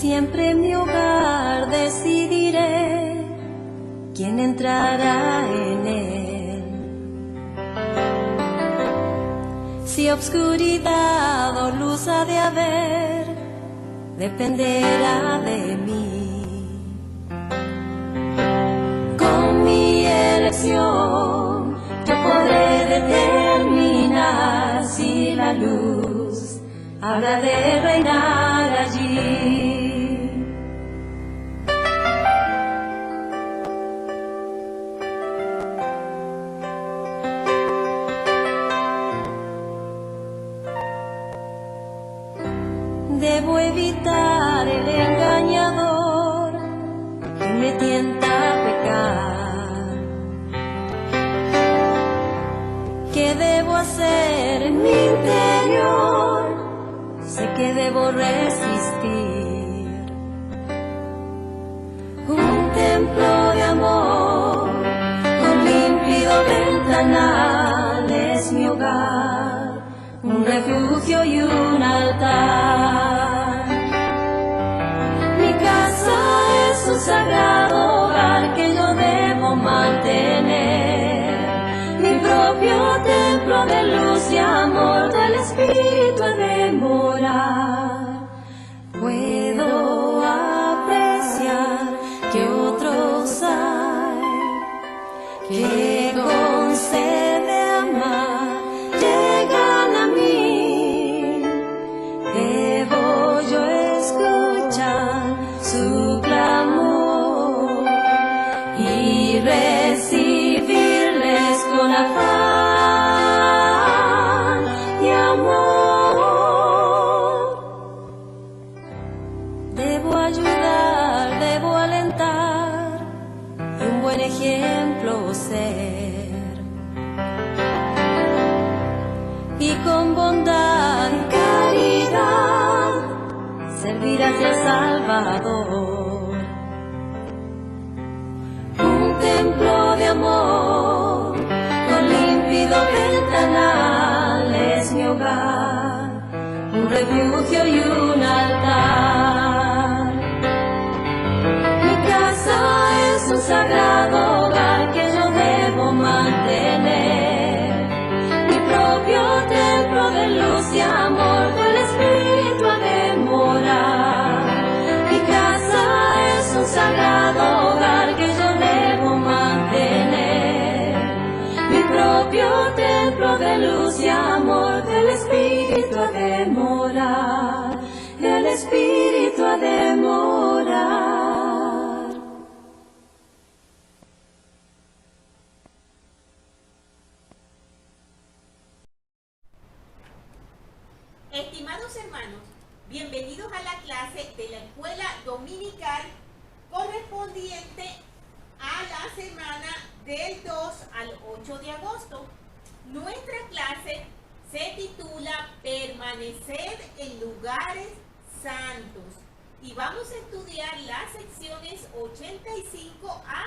Siempre en mi hogar decidiré quién entrará en él. Si obscuridad o luz ha de haber, dependerá de mí. Con mi elección yo podré determinar si la luz habrá de reinar allí. Debo evitar el engañador que me tienta a pecar. ¿Qué debo hacer en mi interior? Sé que debo resistir. Un templo de amor con límpido ventanal es mi hogar, un refugio y un altar. Mi casa es un sagrado hogar que yo debo mantener, mi propio templo de luz y amor del Espíritu ha de morar. Puedo apreciar que otros hay que con sed de amar llegan a mí. Debo yo escuchar su clamor y recibirles con afán y amor. Debo ayudar, debo alentar y un buen ejemplo ser. Y con bondad y caridad servir hacia el Salvador. Un templo de amor con límpido ventanal es mi hogar, un refugio y un altar. Mi casa es un sagrado hogar que yo debo mantener, mi propio templo de luz y amor del Espíritu ha de morar. Mi casa es un sagrado hogar que yo debo mantener, mi propio templo de luz y amor del Espíritu ha de morar, el Espíritu ha de morar. Estimados hermanos, bienvenidos a la clase de la escuela dominical correspondiente a la semana del 2 al 8 de agosto. Nuestra clase se titula Permanecer en lugares santos y vamos a estudiar las secciones 85 a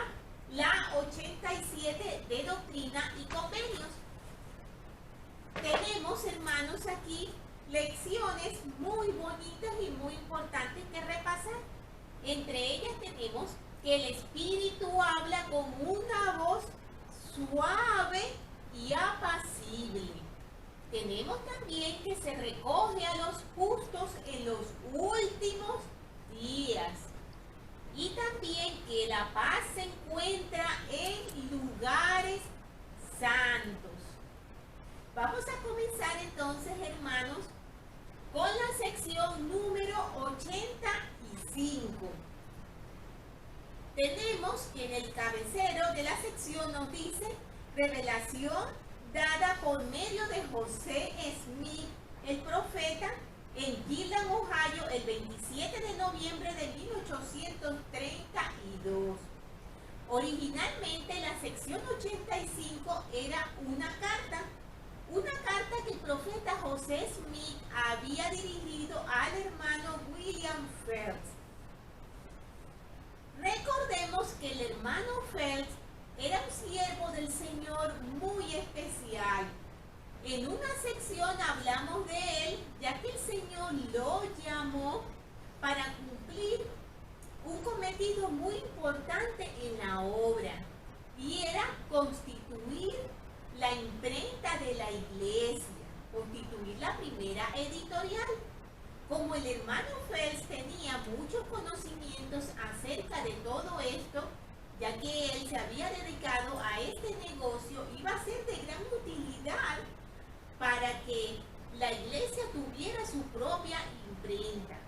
la 87 de Doctrina y Convenios. Tenemos, hermanos, aquí lecciones muy bonitas y muy importantes que repasar. Entre ellas tenemos que el Espíritu habla con una voz suave y apacible. Tenemos también que se recoge a los justos en los últimos días. Y también que la paz se encuentra en lugares santos. Vamos a comenzar entonces, hermanos, con la sección número 85. Tenemos que en el cabecero de la sección nos dice revelación dada por medio de José Smith, el profeta, en Gildan, Ohio, el 27 de noviembre de 1832. Originalmente la sección 85 era una carta que el profeta José Smith había dirigido al hermano William Phelps. Recordemos que el hermano Phelps era un siervo del Señor muy especial. En una sección hablamos de él, ya que el Señor lo llamó para cumplir cometido muy importante en la obra y era constituir la imprenta de la iglesia, constituir la primera editorial. Como el hermano Fels tenía muchos conocimientos acerca de todo esto, ya que él se había dedicado a este negocio, iba a ser de gran utilidad para que la iglesia tuviera su propia imprenta.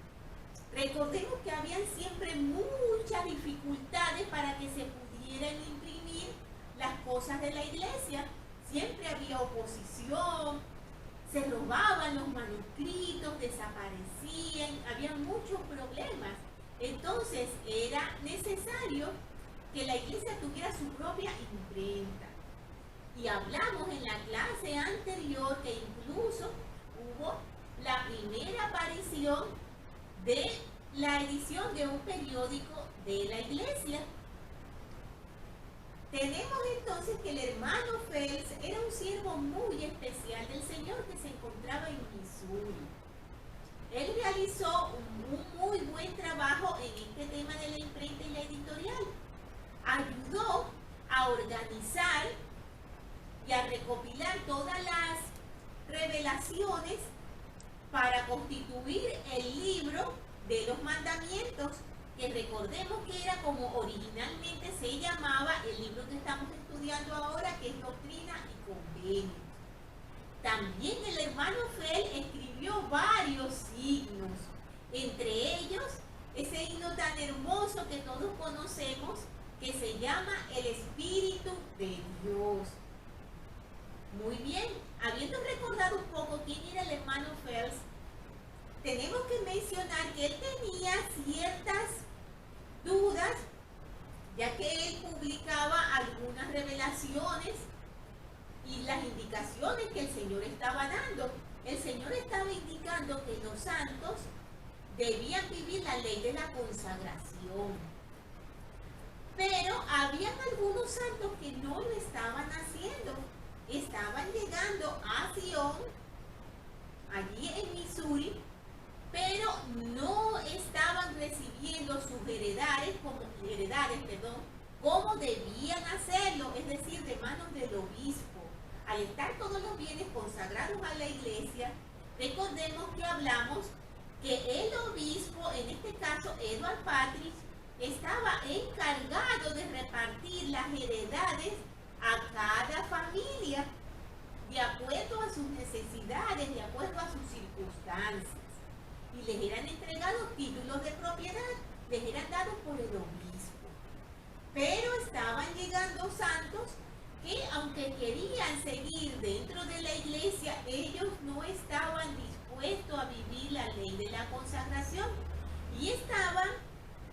Recordemos que habían siempre muchas dificultades para que se pudieran imprimir las cosas de la iglesia. Siempre había oposición, se robaban los manuscritos, desaparecían, había muchos problemas. Entonces era necesario que la iglesia tuviera su propia imprenta. Y hablamos en la clase anterior que incluso hubo la primera aparición de la edición de un periódico de la iglesia. Tenemos entonces que el hermano Fels era un siervo muy especial del Señor que se encontraba en Missouri. Él realizó un muy buen trabajo en este tema de la imprenta y la editorial. Ayudó a organizar y a recopilar todas las revelaciones para constituir el libro de los mandamientos, que recordemos que era como originalmente se llamaba el libro que estamos estudiando ahora, que es Doctrina y Convenios. También el hermano Fels escribió varios signos, entre ellos ese himno tan hermoso que todos conocemos, que se llama el Espíritu de Dios. Muy bien, habiendo recordado un poco quién era el hermano Fels, tenemos que mencionar que él tenía ciertas dudas, ya que él publicaba algunas revelaciones y las indicaciones que el Señor estaba dando. El Señor estaba indicando que los santos debían vivir la ley de la consagración. Pero habían algunos santos que no lo estaban haciendo. Estaban llegando a Sion, allí en Missouri, pero no estaban recibiendo sus heredades como debían hacerlo, es decir, de manos del obispo. Al estar todos los bienes consagrados a la iglesia, recordemos que hablamos que el obispo, en este caso Edward Patrick, estaba encargado de repartir las heredades a cada familia de acuerdo a sus necesidades, de acuerdo a sus circunstancias. Y les eran entregados títulos de propiedad, les eran dados por el obispo. Pero estaban llegando santos que, aunque querían seguir dentro de la iglesia, ellos no estaban dispuestos a vivir la ley de la consagración y estaban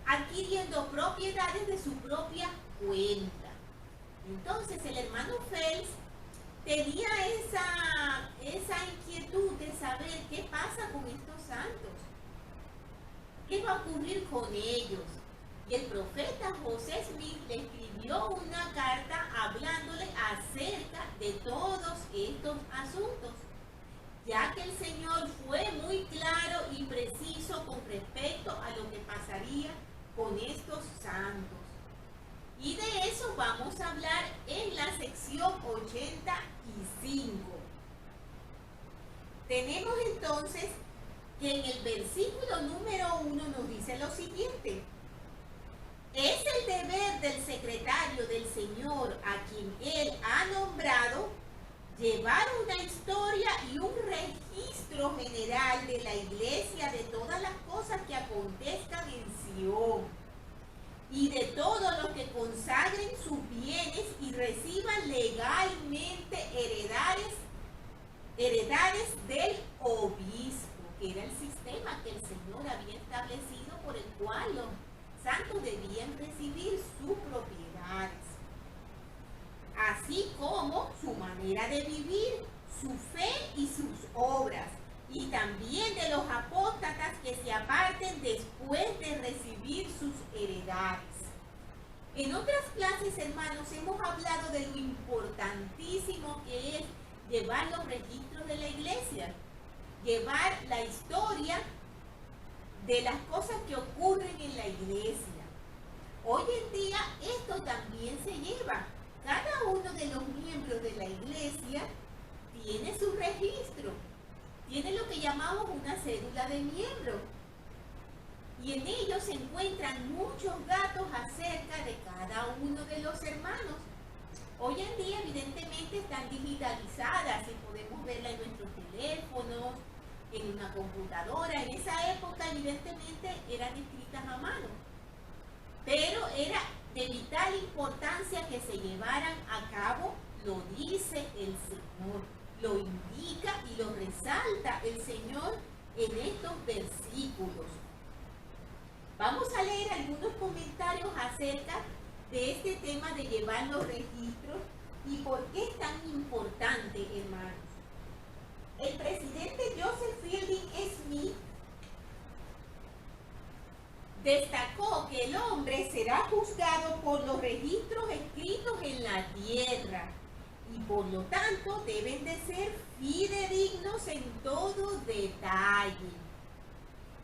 adquiriendo propiedades de su propia cuenta. Entonces el hermano Fels tenía esa inquietud de saber qué pasa con estos santos, qué va a ocurrir con ellos. Y el profeta José Smith le escribió una carta hablándole acerca de todos estos asuntos, ya que el Señor fue muy claro y preciso con respecto a lo que pasaría con estos santos. Y de eso vamos a hablar en la sección 85. Tenemos entonces que en el versículo número 1 nos dice lo siguiente: es el deber del secretario del Señor, a quien él ha nombrado, llevar una historia y un registro general de la iglesia de todas las cosas que acontezcan en Sion, y de todos los que consagren sus bienes y reciban legalmente heredades del obispo, que era el sistema que el Señor había establecido por el cual los santos debían recibir sus propiedades, así como su manera de vivir, su fe y sus obras, y también de los apóstatas que se aparten después de recibir sus heredades. En otras clases, hermanos, hemos hablado de lo importantísimo que es llevar los registros de la iglesia, llevar la historia de las cosas que ocurren en la iglesia. Hoy en día esto también se lleva. Cada uno de los miembros de la iglesia tiene su registro, tiene lo que llamamos una cédula de miembro. Y en ellos se encuentran muchos datos acerca de cada uno de los hermanos. Hoy en día evidentemente están digitalizadas y podemos verla en nuestros teléfonos, en una computadora. En esa época evidentemente eran escritas a mano, pero era de vital importancia que se llevaran a cabo, lo dice el Señor, lo indica y lo resalta el Señor en estos versículos. Vamos a leer algunos comentarios acerca de este tema de llevar los registros y por qué es tan importante, hermanos. El presidente Joseph Fielding Smith destacó que el hombre será juzgado por los registros escritos en la tierra y por lo tanto deben de ser fidedignos en todo detalle.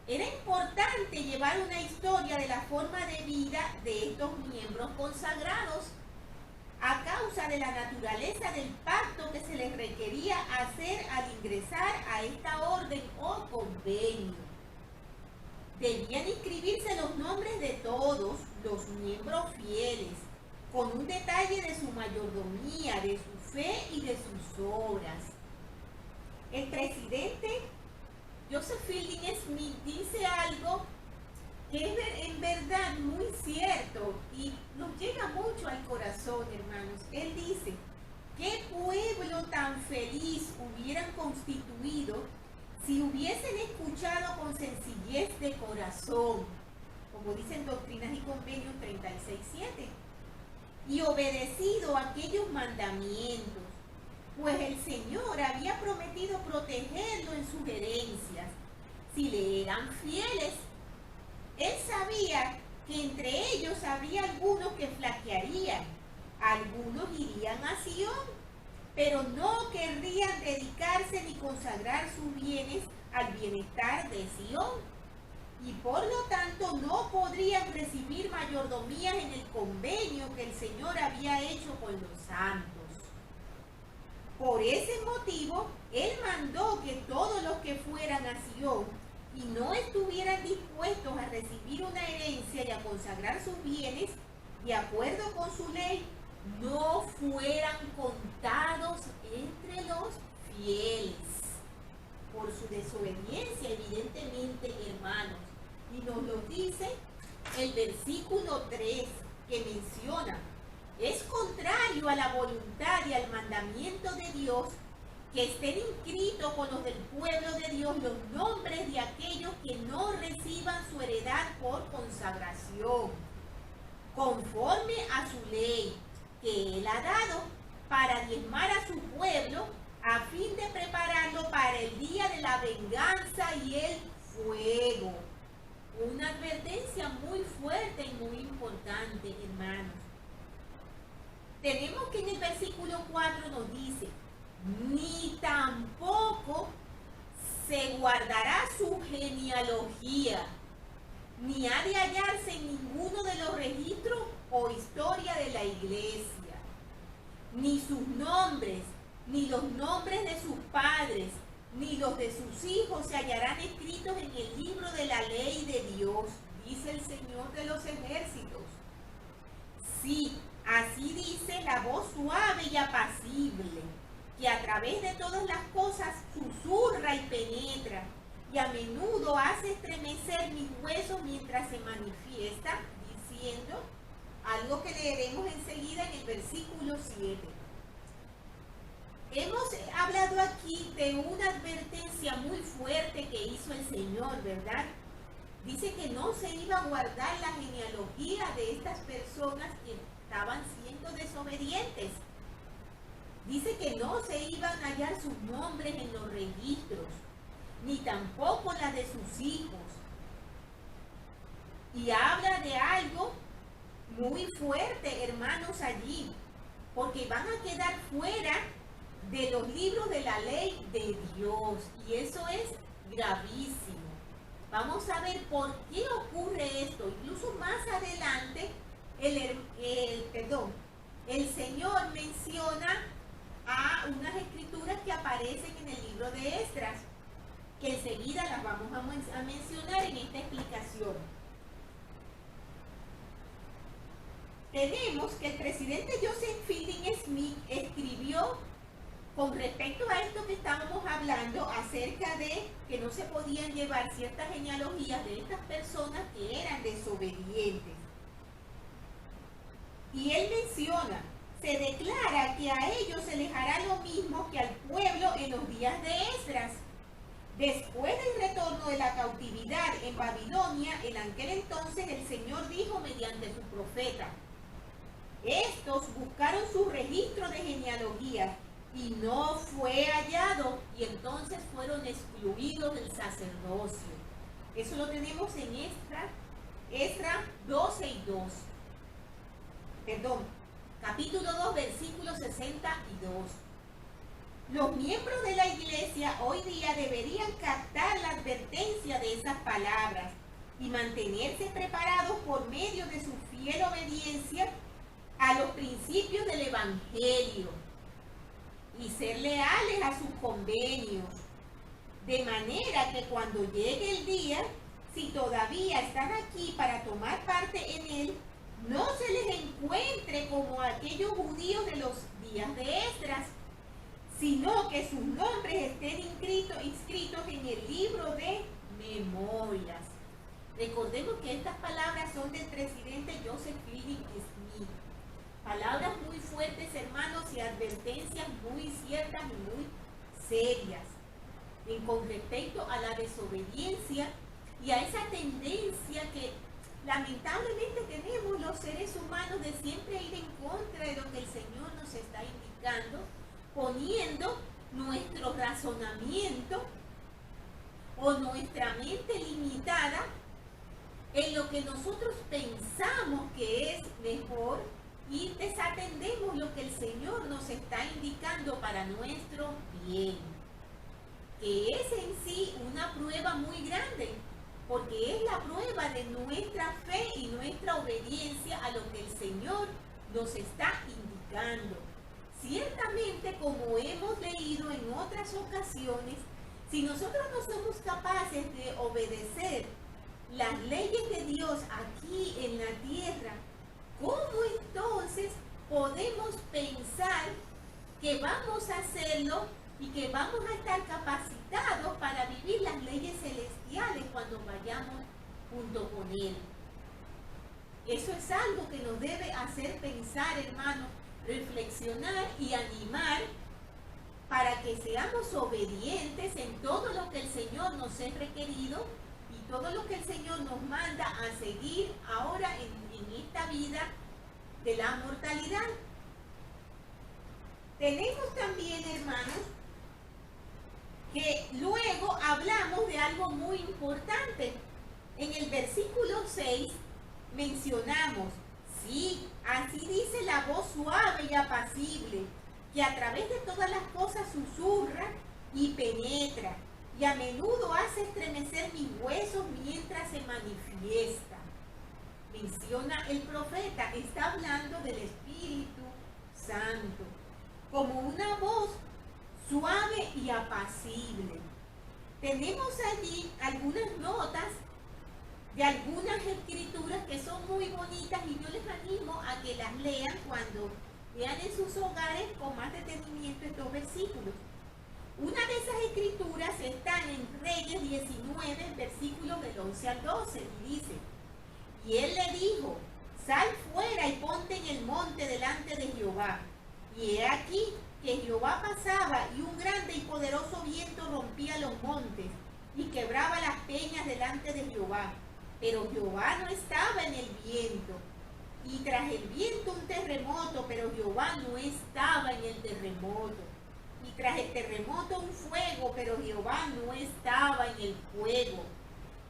Era importante llevar una historia de la forma de vida de estos miembros consagrados a causa de la naturaleza del pacto que se les requería hacer al ingresar a esta orden o convenio. Debían inscribirse los nombres de todos los miembros fieles, con un detalle de su mayordomía, de su fe y de sus obras. El presidente Joseph Fielding Smith dice algo que es en verdad muy cierto y nos llega mucho al corazón, hermanos. Él dice, ¿qué pueblo tan feliz hubieran constituido si hubiesen escuchado con sencillez de corazón, como dicen Doctrinas y Convenios 36:7, y obedecido aquellos mandamientos? Pues el Señor había prometido protegerlo en sus herencias si le eran fieles. Él sabía que entre ellos habría algunos que flaquearían, algunos irían a Sion, pero no querrían dedicarse ni consagrar sus bienes al bienestar de Sion, y por lo tanto no podrían recibir mayordomías en el convenio que el Señor había hecho con los santos. Por ese motivo, Él mandó que todos los que fueran a Sion y no estuvieran dispuestos a recibir una herencia y a consagrar sus bienes, de acuerdo con su ley, no fueran contados entre los fieles por su desobediencia, evidentemente, hermanos. Y nos lo dice el versículo 3, que menciona: es contrario a la voluntad y al mandamiento de Dios que estén inscritos con los del pueblo de Dios los nombres de aquellos que no reciban su heredad por consagración, conforme a su ley que Él ha dado, para diezmar a su pueblo, a fin de prepararlo para el día de la venganza y el fuego. Una advertencia muy fuerte y muy importante, hermanos. Tenemos que en el versículo 4 nos dice, ni tampoco se guardará su genealogía, ni ha de hallarse en ninguno de los registros o historia de la iglesia, ni sus nombres, ni los nombres de sus padres, ni los de sus hijos se hallarán escritos en el libro de la ley de Dios, dice el Señor de los ejércitos. Sí, así dice la voz suave y apacible, que a través de todas las cosas susurra y penetra, y a menudo hace estremecer mis huesos mientras se manifiesta, diciendo algo que leeremos enseguida en el versículo 7. Hemos hablado aquí de una advertencia muy fuerte que hizo el Señor, ¿verdad? Dice que no se iba a guardar la genealogía de estas personas que estaban siendo desobedientes. Dice que no se iban a hallar sus nombres en los registros, ni tampoco la de sus hijos. Y habla de algo muy fuerte, hermanos, allí, porque van a quedar fuera de los libros de la ley de Dios, y eso es gravísimo. Vamos a ver por qué ocurre esto. Incluso más adelante el Señor menciona a unas escrituras que aparecen en el libro de Esdras, que enseguida las vamos a mencionar en esta explicación. Tenemos que el presidente Joseph Fielding Smith escribió con respecto a esto que estábamos hablando acerca de que no se podían llevar ciertas genealogías de estas personas que eran desobedientes. Y él menciona, se declara que a ellos se les hará lo mismo que al pueblo en los días de Esdras. Después del retorno de la cautividad en Babilonia, en aquel entonces el Señor dijo mediante su profeta, estos buscaron su registro de genealogía y no fue hallado, y entonces fueron excluidos del sacerdocio. Eso lo tenemos en Esdras 12 y 2. Capítulo 2, versículo 62. Los miembros de la iglesia hoy día deberían captar la advertencia de esas palabras y mantenerse preparados por medio de su fiel obediencia a los principios del Evangelio y ser leales a sus convenios, de manera que cuando llegue el día, si todavía están aquí para tomar parte en él, no se les encuentre como aquellos judíos de los días de Esdras, sino que sus nombres estén inscritos en el libro de memorias. Recordemos que estas palabras son del presidente Joseph Fielding Smith. Palabras muy fuertes, hermanos, y advertencias muy ciertas y muy serias con respecto a la desobediencia y a esa tendencia que lamentablemente tenemos los seres humanos de siempre ir en contra de lo que el Señor nos está indicando, poniendo nuestro razonamiento o nuestra mente limitada en lo que nosotros pensamos que es mejor y desatendemos lo que el Señor nos está indicando para nuestro bien, que es en sí una prueba muy grande, porque es la prueba de nuestra fe y nuestra obediencia a lo que el Señor nos está indicando. Ciertamente, como hemos leído en otras ocasiones, si nosotros no somos capaces de obedecer las leyes de Dios aquí en la tierra, ¿cómo entonces podemos pensar que vamos a hacerlo y que vamos a estar capacitados para vivir las leyes celestiales cuando vayamos junto con Él? Eso es algo que nos debe hacer pensar, hermanos, reflexionar y animar para que seamos obedientes en todo lo que el Señor nos ha requerido y todo lo que el Señor nos manda a seguir ahora en esta vida de la mortalidad. Tenemos también, hermanos, que luego hablamos de algo muy importante. En el versículo 6 mencionamos, sí, así dice la voz suave y apacible, que a través de todas las cosas susurra y penetra, y a menudo hace estremecer mis huesos mientras se manifiesta. Menciona el profeta, está hablando del Espíritu Santo, como una voz suave y apacible. Tenemos allí algunas notas de algunas escrituras que son muy bonitas y yo les animo a que las lean cuando lean en sus hogares con más detenimiento estos versículos. Una de esas escrituras está en Reyes 19, versículos del 11 al 12, y dice, y él le dijo, sal fuera y ponte en el monte delante de Jehová. Y he aquí que Jehová pasaba y un grande y poderoso viento rompía los montes y quebraba las peñas delante de Jehová. Pero Jehová no estaba en el viento. Y tras el viento un terremoto, pero Jehová no estaba en el terremoto. Y tras el terremoto un fuego, pero Jehová no estaba en el fuego.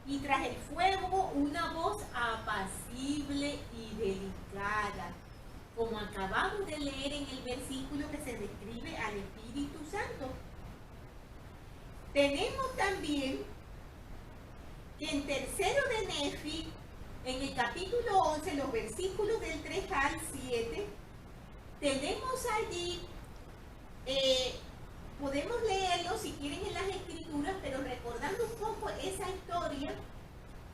Y tras el fuego una voz apacible y delicada, como acabamos de leer en el versículo que se describe al Espíritu Santo. Tenemos también que en Tercero de Nefi En el capítulo 11, los versículos del 3 al 7, tenemos allí, podemos leerlo si quieren en las escrituras, pero recordando un poco esa historia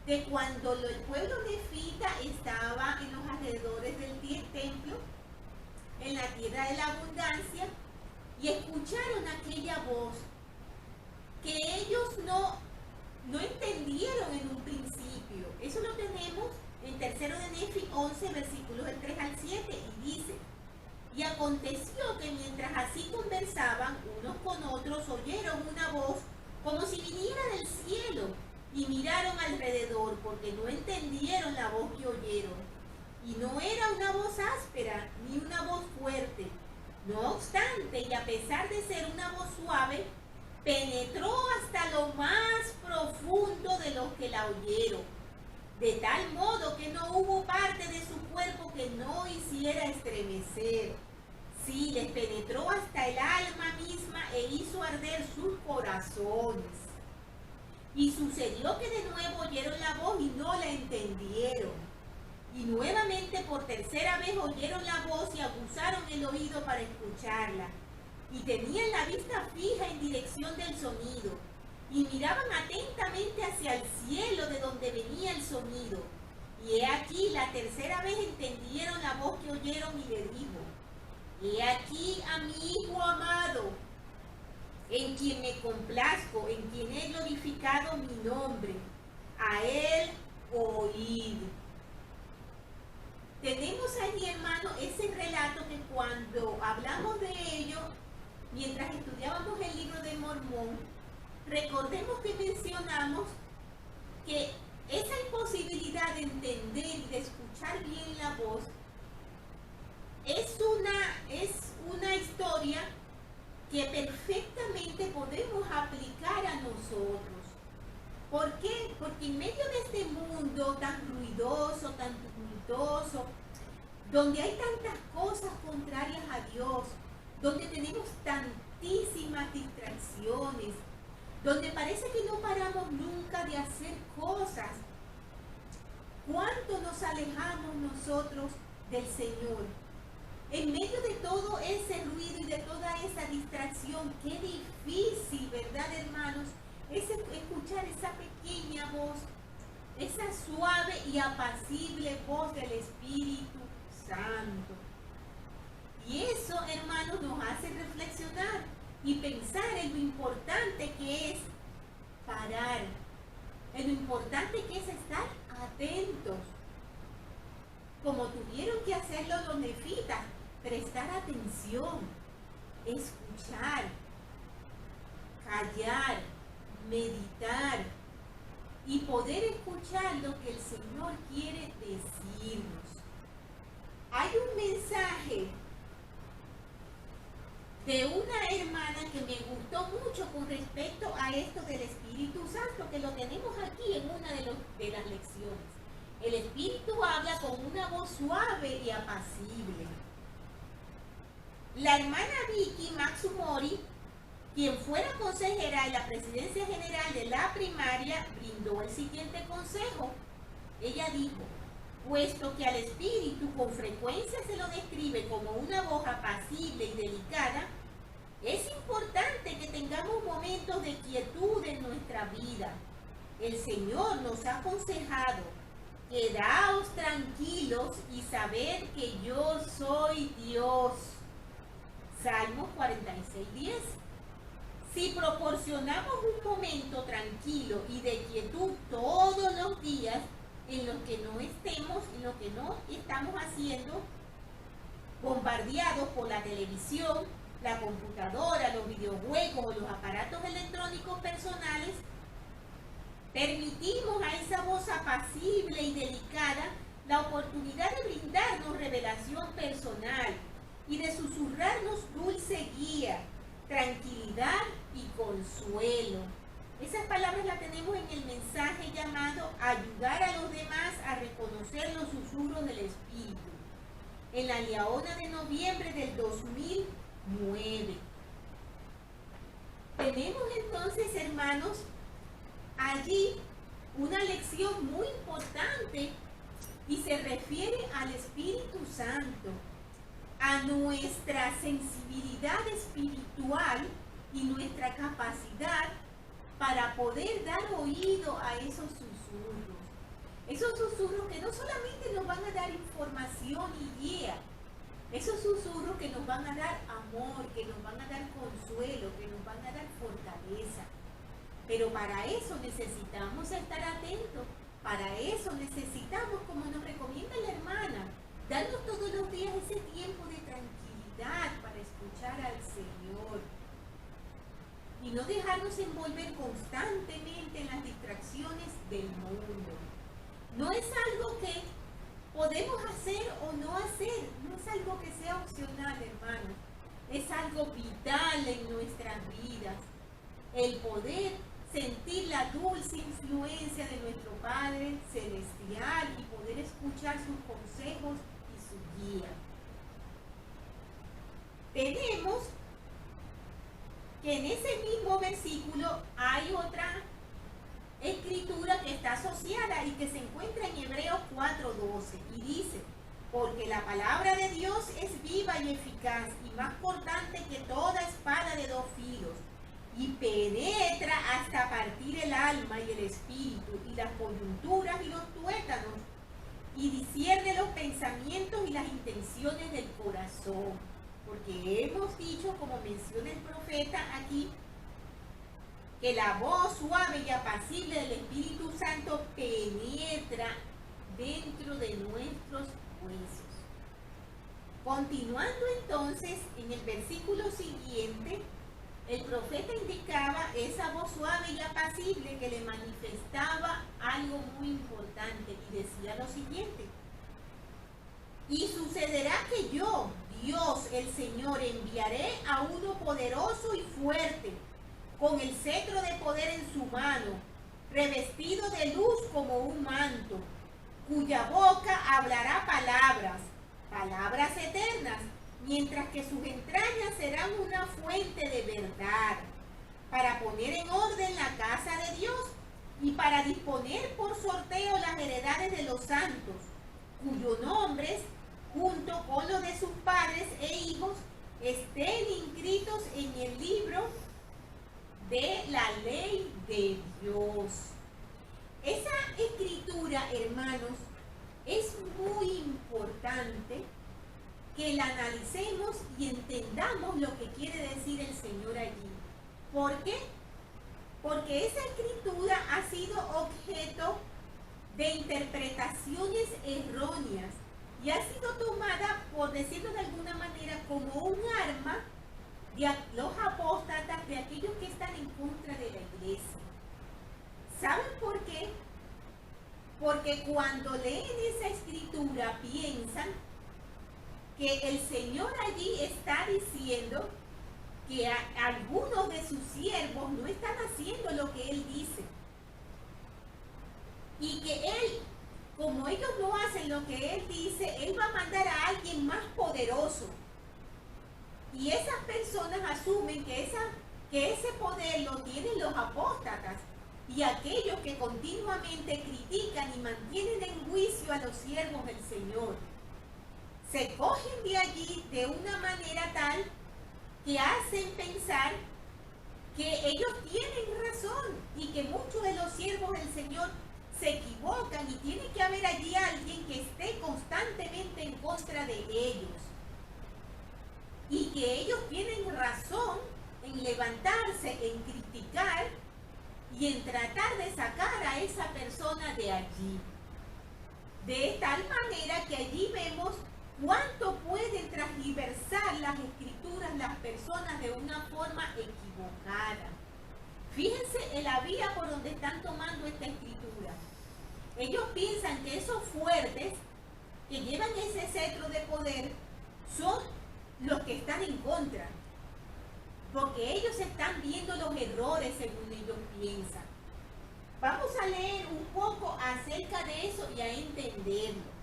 de cuando el pueblo nefita estaba en los alrededores del templo, en la tierra de la abundancia, y escucharon aquella voz que ellos no entendieron en un principio. Eso lo tenemos en 3 de Nefi 11, versículos del 3 al 7, y dice: y aconteció que mientras así conversaban unos con otros, oyeron una voz como si viniera del cielo, y miraron alrededor, porque no entendieron la voz que oyeron. Y no era una voz áspera, ni una voz fuerte. No obstante, y a pesar de ser una voz suave, penetró hasta lo más profundo de los que la oyeron, de tal modo que no hubo parte de su cuerpo que no hiciera estremecer. Sí, les penetró hasta el alma misma e hizo arder sus corazones. Y sucedió que de nuevo oyeron la voz y no la entendieron. Y nuevamente por tercera vez oyeron la voz y aguzaron el oído para escucharla. Y tenían la vista fija en dirección del sonido. Y miraban atentamente hacia el cielo de donde venía el sonido. Y he aquí, la tercera vez entendieron la voz que oyeron y le dijo: he aquí a mi Hijo amado, en quien me complazco, en quien he glorificado mi nombre. A él oíd. Tenemos allí, hermano, ese relato que cuando hablamos de ello, mientras estudiábamos el libro de Mormón, recordemos que mencionamos que esa imposibilidad de entender y de escuchar bien la voz es una historia que perfectamente podemos aplicar a nosotros. ¿Por qué? Porque en medio de este mundo tan ruidoso, tan tumultuoso, donde hay tantas cosas contrarias a Dios, donde tenemos tantísimas distracciones, donde parece que no paramos nunca de hacer cosas, ¿cuánto nos alejamos nosotros del Señor? En medio de todo ese ruido y de toda esa distracción, qué difícil, ¿verdad, hermanos? Es escuchar esa pequeña voz, esa suave y apacible voz del Espíritu Santo. Y eso, hermanos, nos hace reflexionar y pensar en lo importante que es parar, en lo importante que es estar atentos, como tuvieron que hacerlo los nefitas, prestar atención, escuchar, callar, meditar y poder escuchar lo que el Señor quiere decirnos. Hay un mensaje de una hermana que me gustó mucho con respecto a esto del Espíritu Santo, que lo tenemos aquí en una de las lecciones. El Espíritu habla con una voz suave y apacible. La hermana Vicky Matsumori, quien fuera consejera en la presidencia general de la primaria, brindó el siguiente consejo. Ella dijo: puesto que al Espíritu con frecuencia se lo describe como una voz apacible y delicada, es importante que tengamos momentos de quietud en nuestra vida. El Señor nos ha aconsejado: quedaos tranquilos y sabed que yo soy Dios. Salmos 46:10. Si proporcionamos un momento tranquilo y de quietud todos los días, en los que no estemos, en lo que no estamos haciendo, bombardeados por la televisión, la computadora, los videojuegos o los aparatos electrónicos personales, permitimos a esa voz apacible y delicada la oportunidad de brindarnos revelación personal y de susurrarnos dulce guía, tranquilidad y consuelo. Esas palabras las tenemos en el mensaje llamado Ayudar a los demás a reconocer los susurros del Espíritu, en la Liaona de noviembre del 2009. Tenemos entonces, hermanos, allí una lección muy importante y se refiere al Espíritu Santo, a nuestra sensibilidad espiritual y nuestra capacidad para poder dar oído a esos susurros. Esos susurros que no solamente nos van a dar información y guía, esos susurros que nos van a dar amor, que nos van a dar consuelo, que nos van a dar fortaleza. Pero para eso necesitamos estar atentos, para eso necesitamos, como nos recomienda la hermana, darnos todos los días ese tiempo de tranquilidad para escuchar al Señor. Y no dejarnos envolver constantemente en las distracciones del mundo. No es algo que podemos hacer o no hacer, no es algo que sea opcional, hermanos. Es algo vital en nuestras vidas. El poder sentir la dulce influencia de nuestro Padre Celestial y poder escuchar sus consejos y su guía. Tenemos que en ese mismo versículo hay otra escritura que está asociada y que se encuentra en Hebreos 4:12 y dice: porque la palabra de Dios es viva y eficaz y más cortante que toda espada de dos filos y penetra hasta partir el alma y el espíritu y las coyunturas y los tuétanos y discierne los pensamientos y las intenciones del corazón. Porque hemos dicho, como menciona el profeta aquí, que la voz suave y apacible del Espíritu Santo penetra dentro de nuestros huesos. Continuando entonces, en el versículo siguiente, el profeta indicaba esa voz suave y apacible que le manifestaba algo muy importante y decía lo siguiente: y sucederá que yo, Dios el Señor, enviaré a uno poderoso y fuerte, con el cetro de poder en su mano, revestido de luz como un manto, cuya boca hablará palabras eternas, mientras que sus entrañas serán una fuente de verdad, para poner en orden la casa de Dios y para disponer por sorteo las heredades de los santos, cuyos nombres, junto con los de sus padres e hijos, estén inscritos en el libro de la ley de Dios. Esa escritura, hermanos, es muy importante que la analicemos y entendamos lo que quiere decir el Señor allí. ¿Por qué? Porque esa escritura ha sido objeto de interpretaciones erróneas y ha sido tomada, por decirlo de alguna manera, como un arma de los apóstatas, de aquellos que están en contra de la iglesia. ¿Saben por qué? Porque cuando leen esa escritura piensan que el Señor allí está diciendo que algunos de sus siervos no están haciendo lo que Él dice. Y que Él, como ellos no hacen lo que Él dice, Él va a mandar a alguien más poderoso. Y esas personas asumen que ese poder lo tienen los apóstatas y aquellos que continuamente critican y mantienen en juicio a los siervos del Señor. Se cogen de allí de una manera tal que hacen pensar que ellos tienen razón y que muchos de los siervos del Señor se equivocan y tiene que haber allí alguien que esté constantemente en contra de ellos. Y que ellos tienen razón en levantarse, en criticar y en tratar de sacar a esa persona de allí. De tal manera que allí vemos cuánto pueden transversar las escrituras las personas de una forma equivocada. Fíjense en la vía por donde están tomando esta escritura. Ellos piensan que esos fuertes que llevan ese cetro de poder son los que están en contra, porque ellos están viendo los errores según ellos piensan. Vamos a leer un poco acerca de eso y a entenderlo.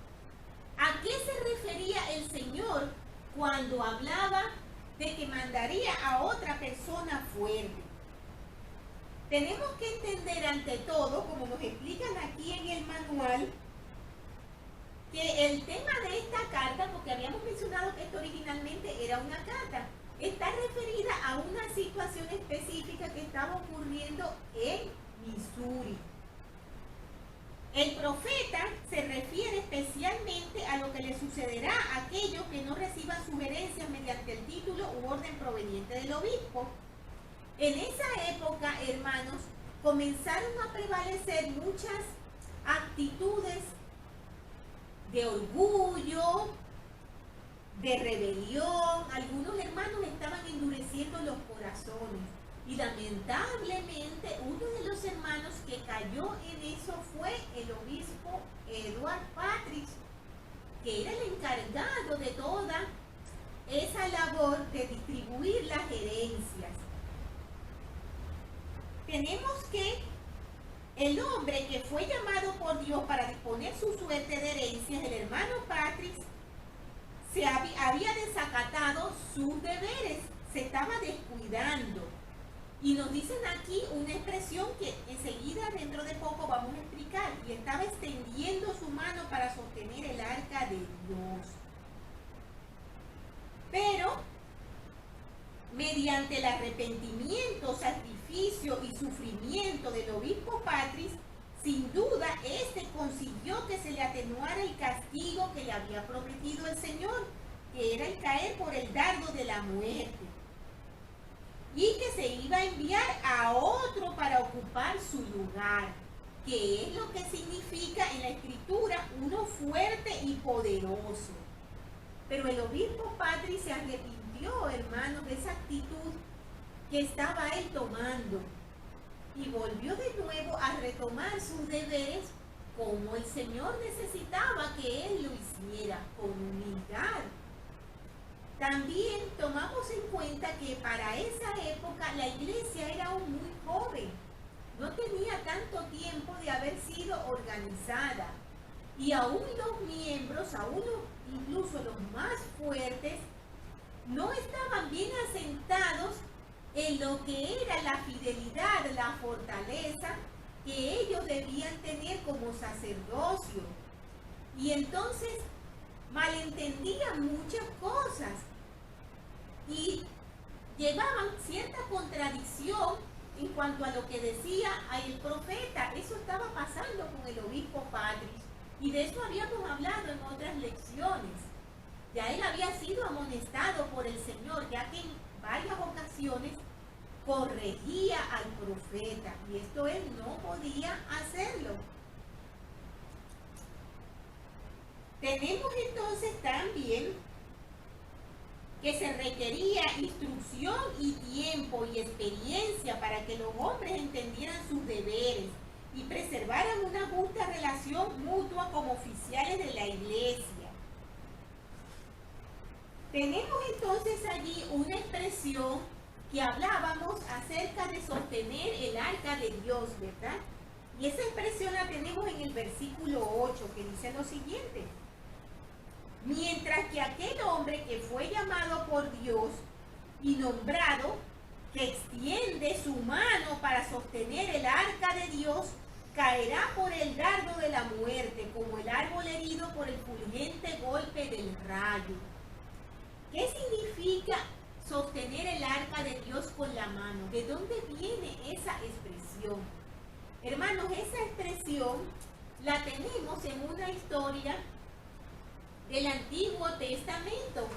¿A qué se refería el Señor cuando hablaba de que mandaría a otra persona fuerte? Tenemos que entender ante todo, como nos explican aquí en el manual, que el tema de esta carta, porque habíamos mencionado que esto originalmente era una carta, está referida a una situación específica que estaba ocurriendo en Missouri. El profeta se refiere especialmente a lo que le sucederá a aquellos que no reciban sugerencias mediante el título u orden proveniente del obispo. En esa época, hermanos, comenzaron a prevalecer muchas actitudes de orgullo, de rebelión. Algunos hermanos estaban endureciendo los corazones. Y lamentablemente uno de los hermanos que cayó en eso fue el obispo Edward Patrick, que era el encargado de toda esa labor de distribuir las herencias. Tenemos que el hombre que fue llamado por Dios para disponer su suerte de herencias, el hermano Patrick, había desacatado sus deberes, se estaba descuidando. Y nos dicen aquí una expresión que enseguida, dentro de poco, vamos a explicar. Y estaba extendiendo su mano para sostener el arca de Dios. Pero, mediante el arrepentimiento, sacrificio y sufrimiento del obispo Patrick, sin duda, este consiguió que se le atenuara el castigo que le había prometido el Señor, que era el caer por el dardo de la muerte. Y que se iba a enviar a otro para ocupar su lugar, que es lo que significa en la Escritura uno fuerte y poderoso. Pero el obispo Patrick se arrepintió, hermanos, de esa actitud que estaba él tomando y volvió de nuevo a retomar sus deberes como el Señor necesitaba que él lo hiciera, con humildad. También tomamos en cuenta que para esa época la iglesia era aún muy joven, no tenía tanto tiempo de haber sido organizada y aún los miembros, incluso los más fuertes, no estaban bien asentados en lo que era la fidelidad, la fortaleza que ellos debían tener como sacerdocio. Y entonces malentendían muchas cosas y llevaban cierta contradicción en cuanto a lo que decía el profeta. Eso estaba pasando con el obispo Patrick y de eso habíamos hablado en otras lecciones. Ya él había sido amonestado por el Señor, ya que en varias ocasiones corregía al profeta y esto él no podía hacerlo. Tenemos entonces también que se requería instrucción y tiempo y experiencia para que los hombres entendieran sus deberes y preservaran una justa relación mutua como oficiales de la iglesia. Tenemos entonces allí una expresión que hablábamos acerca de sostener el arca de Dios, ¿verdad? Y esa expresión la tenemos en el versículo 8, que dice lo siguiente: mientras que aquel hombre que fue llamado por Dios y nombrado, que extiende su mano para sostener el arca de Dios, caerá por el dardo de la muerte, como el árbol herido por el fulgente golpe del rayo. ¿Qué significa sostener el arca de Dios con la mano? ¿De dónde viene esa expresión? Hermanos, esa expresión la tenemos en una historia del Antiguo Testamento,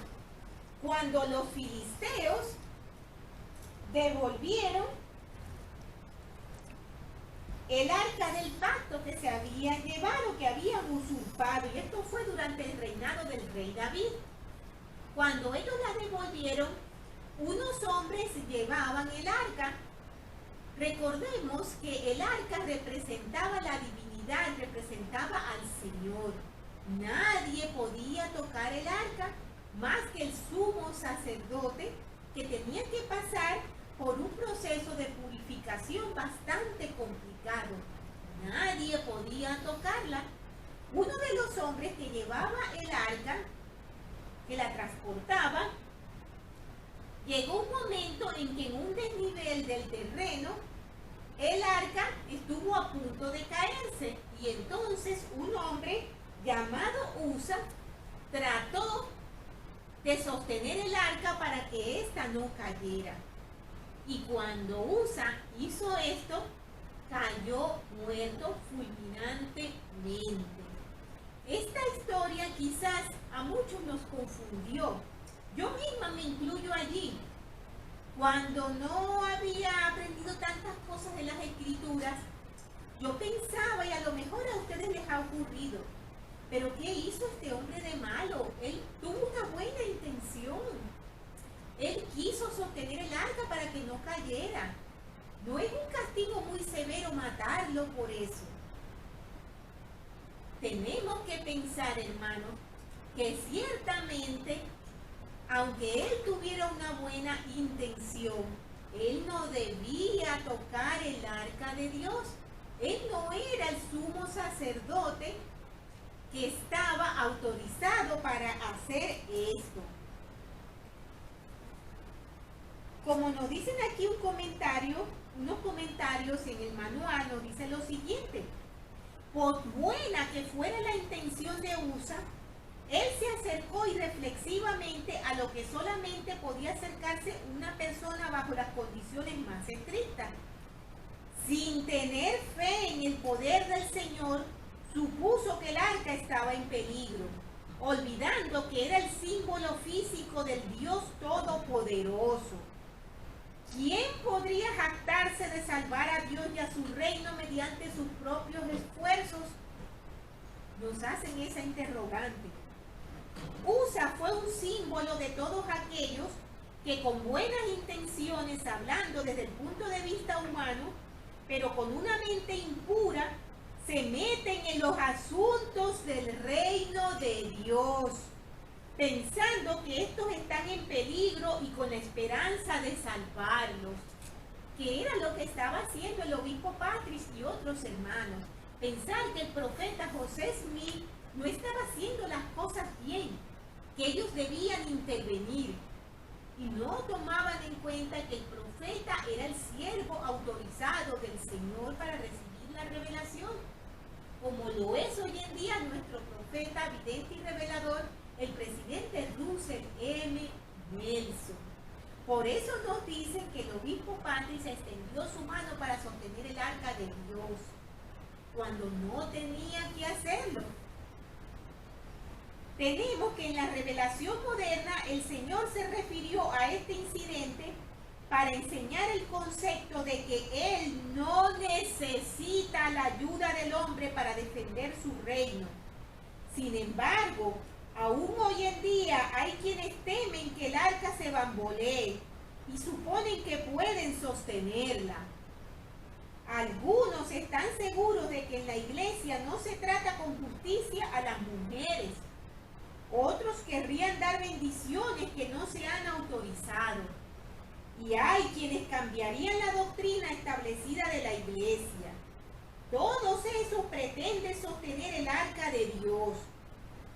cuando los filisteos devolvieron el arca del pacto que se habían llevado, que habían usurpado, y esto fue durante el reinado del rey David. Cuando ellos la devolvieron, unos hombres llevaban el arca. Recordemos que el arca representaba la divinidad, representaba al Señor. Nadie podía tocar el arca más que el sumo sacerdote, que tenía que pasar por un proceso de purificación bastante complicado. Nadie podía tocarla. Uno de los hombres que llevaba el arca, que la transportaba, llegó un momento en que en un desnivel del terreno el arca estuvo a punto de caerse, y entonces un hombre llamado Usa, trató de sostener el arca para que ésta no cayera. Y cuando Usa hizo esto, cayó muerto fulminantemente. Esta historia quizás a muchos nos confundió. Yo misma me incluyo allí. Cuando no había aprendido tantas cosas de las Escrituras, yo pensaba, y a lo mejor a ustedes les ha ocurrido, pero ¿qué hizo este hombre de malo? Él tuvo una buena intención. Él quiso sostener el arca para que no cayera. No es un castigo muy severo matarlo por eso. Tenemos que pensar, hermanos, que ciertamente, aunque él tuviera una buena intención, él no debía tocar el arca de Dios. Él no era el sumo sacerdote que estaba autorizado para hacer esto. Como nos dicen aquí unos comentarios en el manual, nos dice lo siguiente: por buena que fuera la intención de Usa, él se acercó irreflexivamente a lo que solamente podía acercarse una persona bajo las condiciones más estrictas. Sin tener fe en el poder del Señor, supuso que el arca estaba en peligro, olvidando que era el símbolo físico del Dios Todopoderoso. ¿Quién podría jactarse de salvar a Dios y a su reino mediante sus propios esfuerzos? Nos hacen esa interrogante. Usa fue un símbolo de todos aquellos que con buenas intenciones, hablando desde el punto de vista humano, pero con una mente impura, se meten en los asuntos del reino de Dios, pensando que estos están en peligro y con la esperanza de salvarlos, que era lo que estaba haciendo el obispo Patrice y otros hermanos. Pensar que el profeta José Smith no estaba haciendo las cosas bien, que ellos debían intervenir, y no tomaban en cuenta que el profeta era el siervo autorizado del Señor para recibir la revelación, como lo es hoy en día nuestro profeta, vidente y revelador, el presidente Russell M. Nelson. Por eso nos dicen que el obispo Patrice extendió su mano para sostener el arca de Dios, cuando no tenía que hacerlo. Tenemos que en la revelación moderna el Señor se refirió a este incidente para enseñar el concepto de que Él no necesita la ayuda del hombre para defender su reino. Sin embargo, aún hoy en día hay quienes temen que el arca se bambolee y suponen que pueden sostenerla. Algunos están seguros de que en la iglesia no se trata con justicia a las mujeres. Otros querrían dar bendiciones que no se han autorizado. Y hay quienes cambiarían la doctrina establecida de la iglesia. Todos esos pretenden sostener el arca de Dios.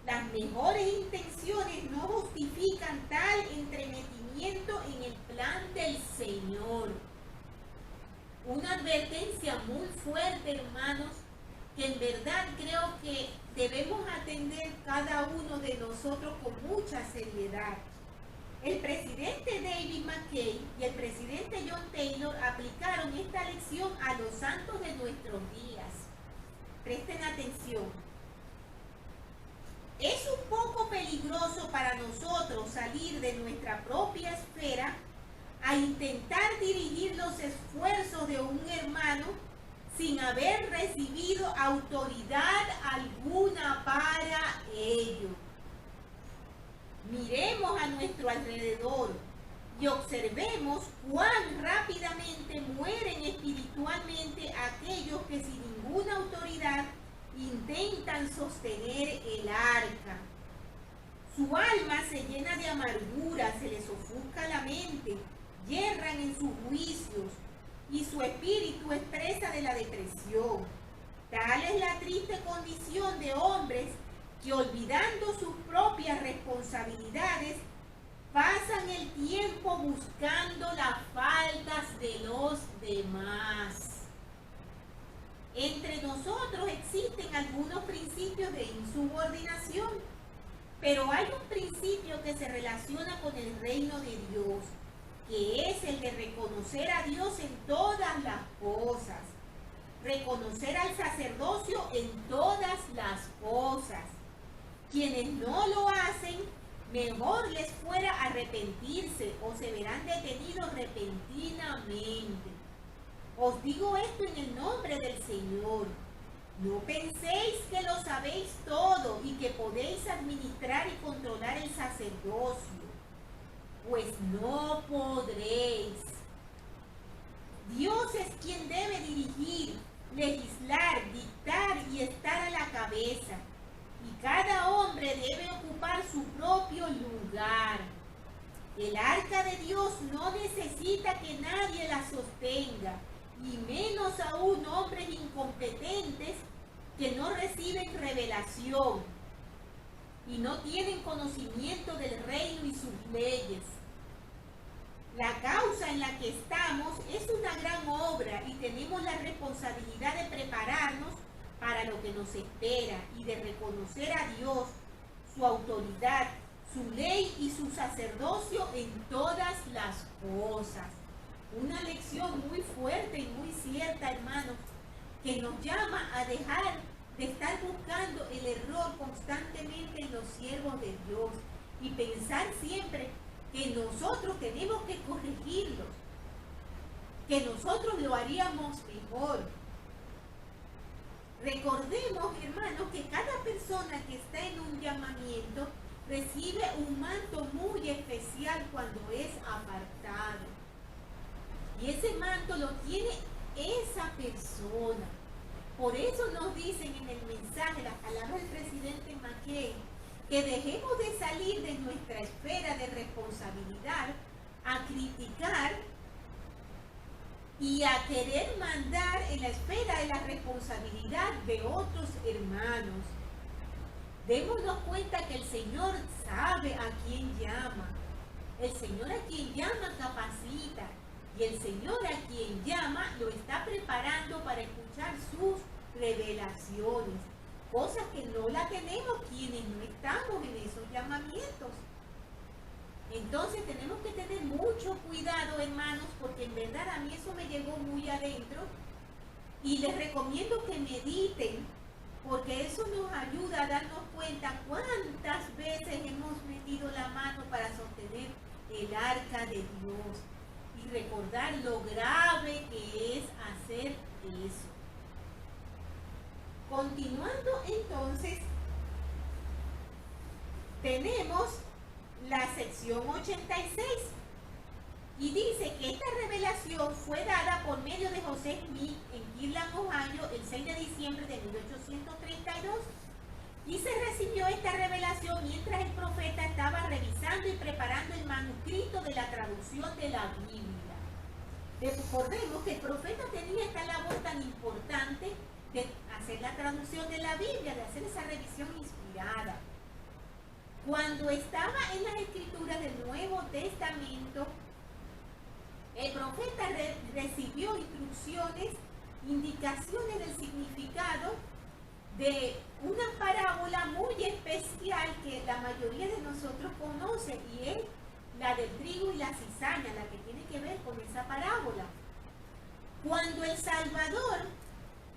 Las mejores intenciones no justifican tal entremetimiento en el plan del Señor. Una advertencia muy fuerte, hermanos, que en verdad creo que debemos atender cada uno de nosotros con mucha seriedad. El presidente David McKay y el presidente John Taylor aplicaron esta lección a los santos de nuestros días. Presten atención. Es un poco peligroso para nosotros salir de nuestra propia esfera a intentar dirigir los esfuerzos de un hermano sin haber recibido autoridad alguna para ello. Miremos a nuestro alrededor y observemos cuán rápidamente mueren espiritualmente aquellos que sin ninguna autoridad intentan sostener el arca. Su alma se llena de amargura, se les ofusca la mente, yerran en sus juicios y su espíritu es presa de la depresión. Tal es la triste condición de hombres que, olvidando sus propias responsabilidades, pasan el tiempo buscando las faltas de los demás. Entre nosotros existen algunos principios principios de insubordinación, pero hay un principio que se relaciona con el reino de Dios, que es el de reconocer a Dios en todas las cosas, reconocer al sacerdocio en todas las cosas. Quienes no lo hacen, mejor les fuera arrepentirse o se verán detenidos repentinamente. Os digo esto en el nombre del Señor. No penséis que lo sabéis todo y que podéis administrar y controlar el sacerdocio, pues no podréis. Dios es quien debe dirigir, legislar, dictar y estar a la cabeza. Y cada hombre debe ocupar su propio lugar. El arca de Dios no necesita que nadie la sostenga, y menos aún hombres incompetentes que no reciben revelación y no tienen conocimiento del reino y sus leyes. La causa en la que estamos es una gran obra y tenemos la responsabilidad de prepararnos para lo que nos espera y de reconocer a Dios, su autoridad, su ley y su sacerdocio en todas las cosas. Una lección muy fuerte y muy cierta, hermanos, que nos llama a dejar de estar buscando el error constantemente en los siervos de Dios y pensar siempre que nosotros tenemos que corregirlos, que nosotros lo haríamos mejor. Recordemos, hermanos, que cada persona que está en un llamamiento recibe un manto muy especial cuando es apartado. Y ese manto lo tiene esa persona. Por eso nos dicen en el mensaje, las palabras del presidente McCain, que dejemos de salir de nuestra esfera de responsabilidad a criticar y a querer mandar en la esfera de la responsabilidad de otros hermanos. Démonos cuenta que el Señor sabe a quién llama. El Señor a quien llama capacita. Y el Señor a quien llama lo está preparando para escuchar sus revelaciones. Cosas que no la tenemos quienes no estamos en esos llamamientos. Entonces tenemos que tener mucho cuidado, hermanos, porque en verdad a mí eso me llegó muy adentro. Y les recomiendo que mediten, porque eso nos ayuda a darnos cuenta cuántas veces hemos metido la mano para sostener el arca de Dios. Y recordar lo grave que es hacer eso. Continuando entonces, tenemos la sección 86 y dice que esta revelación fue dada por medio de José Smith en Kirtland, Ohio, el 6 de diciembre de 1832 y se recibió esta revelación mientras el profeta estaba revisando y preparando el manuscrito de la traducción de la Biblia. Recordemos que el profeta tenía esta labor tan importante de hacer la traducción de la Biblia, de hacer esa revisión inspirada. Cuando estaba en las escrituras del Nuevo Testamento, el profeta recibió instrucciones, indicaciones del significado de una parábola muy especial que la mayoría de nosotros conoce y es la del trigo y la cizaña, la que tiene que ver con esa parábola. Cuando el Salvador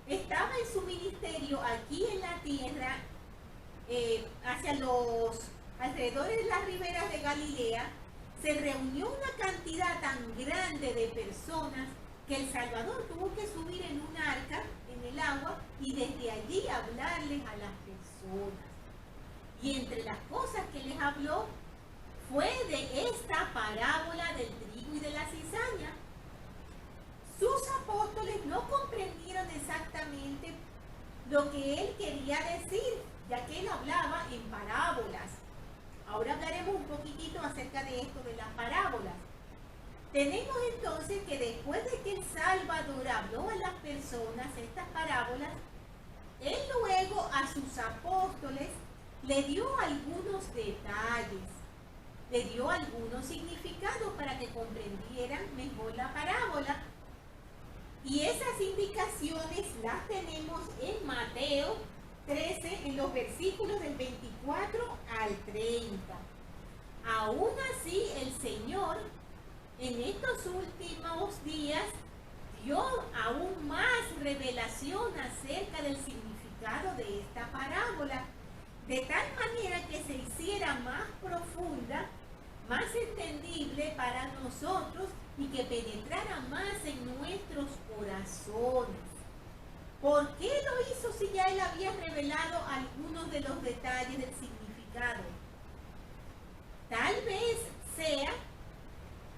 estaba en su ministerio aquí en la tierra, hacia los alrededores de las riberas de Galilea, se reunió una cantidad tan grande de personas que el Salvador tuvo que subir en un arca, en el agua, y desde allí hablarles a las personas. Y entre las cosas que les habló fue de esta parábola del trigo y de la cizaña. Sus apóstoles no comprendieron exactamente lo que él quería decir, ya que él hablaba en parábolas. Ahora hablaremos un poquitito acerca de esto de las parábolas. Tenemos entonces que después de que el Salvador habló a las personas estas parábolas, él luego a sus apóstoles le dio algunos detalles, le dio algunos significados para que comprendieran mejor la parábola. Y esas indicaciones las tenemos en Mateo 13 en los versículos del 24 al 30. Aún así, el Señor en estos últimos días dio aún más revelación acerca del significado de esta parábola, de tal manera que se hiciera más profunda, más entendible para nosotros y que penetrara más en nuestros corazones. ¿Por qué lo hizo si ya él había revelado algunos de los detalles del significado? Tal vez sea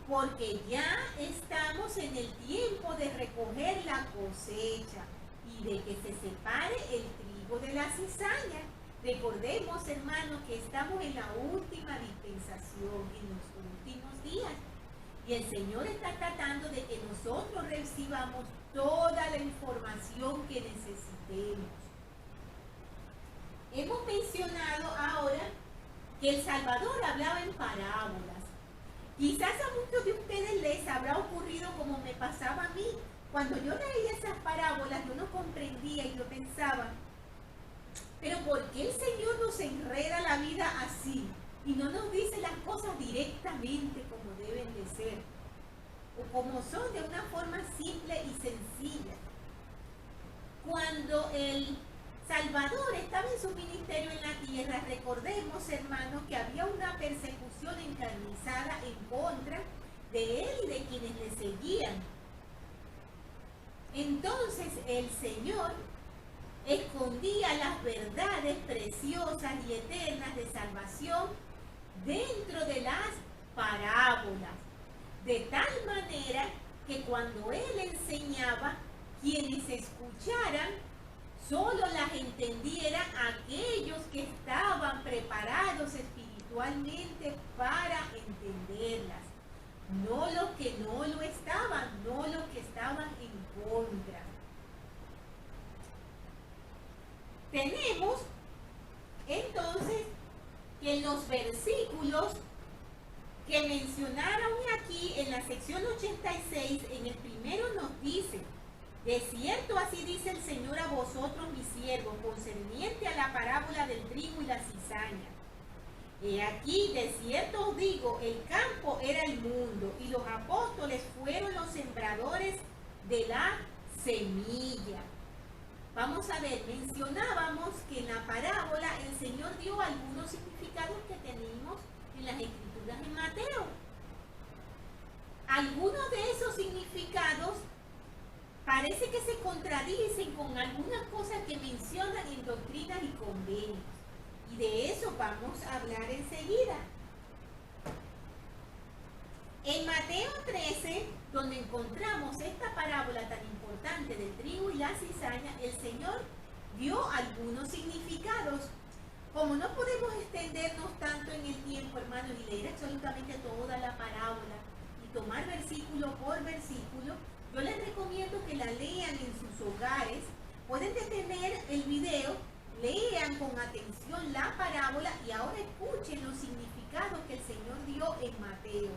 porque ya estamos en el tiempo de recoger la cosecha y de que se separe el trigo de la cizaña. Recordemos, hermanos, que estamos en la última dispensación, en los últimos días. Y el Señor está tratando de que nosotros recibamos toda la información que necesitemos. Hemos mencionado ahora que el Salvador hablaba en parábolas. Quizás a muchos de ustedes les habrá ocurrido como me pasaba a mí. Cuando yo leía esas parábolas, yo no comprendía y yo pensaba, pero ¿por qué el Señor nos enreda la vida así y no nos dice las cosas directamente como deben de ser? O como son, de una forma simple y sencilla. Cuando el Salvador estaba en su ministerio en la tierra, recordemos, hermanos, que había una persecución encarnizada en contra de él y de quienes le seguían. Entonces el Señor escondía las verdades preciosas y eternas de salvación dentro de las parábolas, de tal manera que cuando él enseñaba, quienes escucharan solo las entendieran aquellos que estaban preparados espiritualmente para entenderlas, no los que no lo estaban, no los que estaban en contra. Tenemos entonces que en los versículos que mencionaron aquí en la sección 86, en el primero nos dice: de cierto así dice el Señor a vosotros mis siervos, concerniente a la parábola del trigo y la cizaña. He aquí, de cierto os digo, el campo era el mundo, y los apóstoles fueron los sembradores de la semilla. Vamos a ver, mencionábamos que en la parábola el Señor dio algunos significados que tenemos en las Escrituras de Mateo. Algunos de esos significados parece que se contradicen con algunas cosas que mencionan en Doctrinas y Convenios. Y de eso vamos a hablar enseguida. En Mateo 13, donde encontramos esta parábola tan importante del trigo y la cizaña, el Señor dio algunos significados. Como no podemos extendernos tanto en el tiempo, hermanos, y leer absolutamente toda la parábola y tomar versículo por versículo, yo les recomiendo que la lean en sus hogares. Pueden detener el video, lean con atención la parábola y ahora escuchen los significados que el Señor dio en Mateo,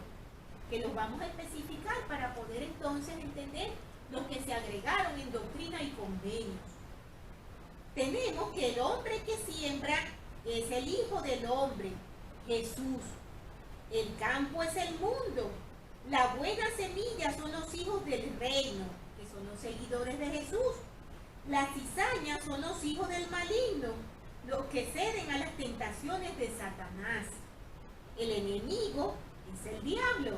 que los vamos a especificar para poder entonces entender los que se agregaron en Doctrina y Convenios. Tenemos que el hombre que siembra es el Hijo del Hombre, Jesús. El campo es el mundo. La buena semilla son los hijos del reino, que son los seguidores de Jesús. Las cizañas son los hijos del maligno, los que ceden a las tentaciones de Satanás. El enemigo es el diablo.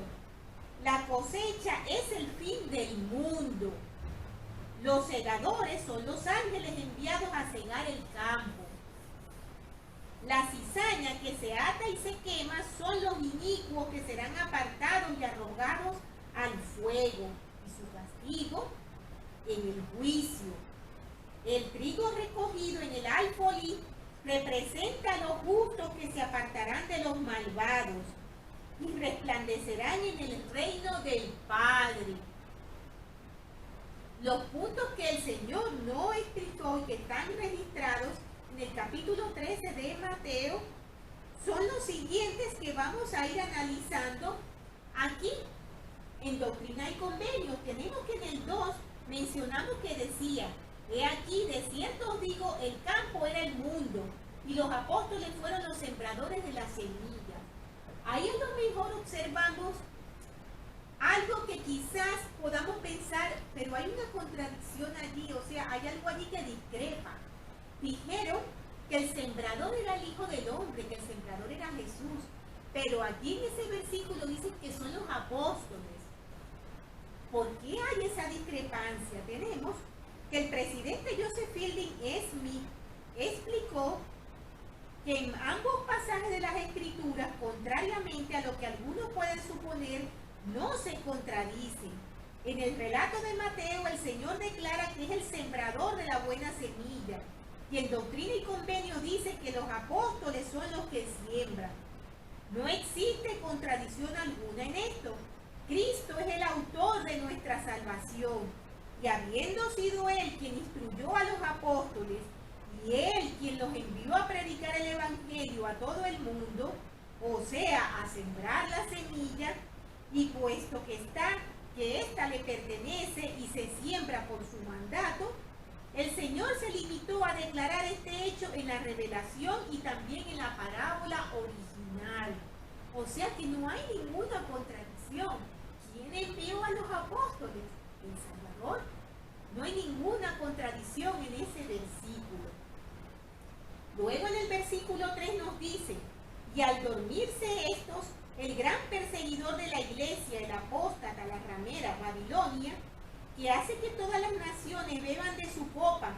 La cosecha es el fin del mundo. Los segadores son los ángeles enviados a cegar el campo. La cizaña que se ata y se quema son los inicuos que serán apartados y arrojados al fuego, y su castigo en el juicio. El trigo recogido en el alfolí representa a los justos que se apartarán de los malvados y resplandecerán en el reino del Padre. Los puntos que el Señor no explicó y que están registrados en el capítulo 13 de Mateo son los siguientes que vamos a ir analizando aquí en Doctrina y Convenios. Tenemos que en el 2 mencionamos que decía: he aquí, de cierto os digo, el campo era el y los apóstoles fueron los sembradores de la semilla. Ahí a lo mejor observamos algo que quizás podamos pensar, pero hay una contradicción allí, o sea, hay algo allí que discrepa. Dijeron que el sembrador era el Hijo del Hombre, que el sembrador era Jesús, pero allí en ese versículo dicen que son los apóstoles. ¿Por qué hay esa discrepancia? Tenemos que el presidente Joseph Fielding Smith explicó que en ambos pasajes de las Escrituras, contrariamente a lo que algunos pueden suponer, no se contradicen. En el relato de Mateo, el Señor declara que es el sembrador de la buena semilla, y en Doctrina y Convenio dice que los apóstoles son los que siembran. No existe contradicción alguna en esto. Cristo es el autor de nuestra salvación, y habiendo sido Él quien instruyó a los apóstoles, y Él quien los envió a predicar el Evangelio a todo el mundo, o sea, a sembrar la semilla, y puesto que ésta le pertenece y se siembra por su mandato, el Señor se limitó a declarar este hecho en la revelación y también en la parábola original. O sea que no hay ninguna contradicción. ¿Quién envió a los apóstoles? El Salvador. No hay ninguna contradicción en ese versículo. Luego en el versículo 3 nos dice, y al dormirse estos, el gran perseguidor de la iglesia, el apóstata, la ramera, Babilonia, que hace que todas las naciones beban de su copa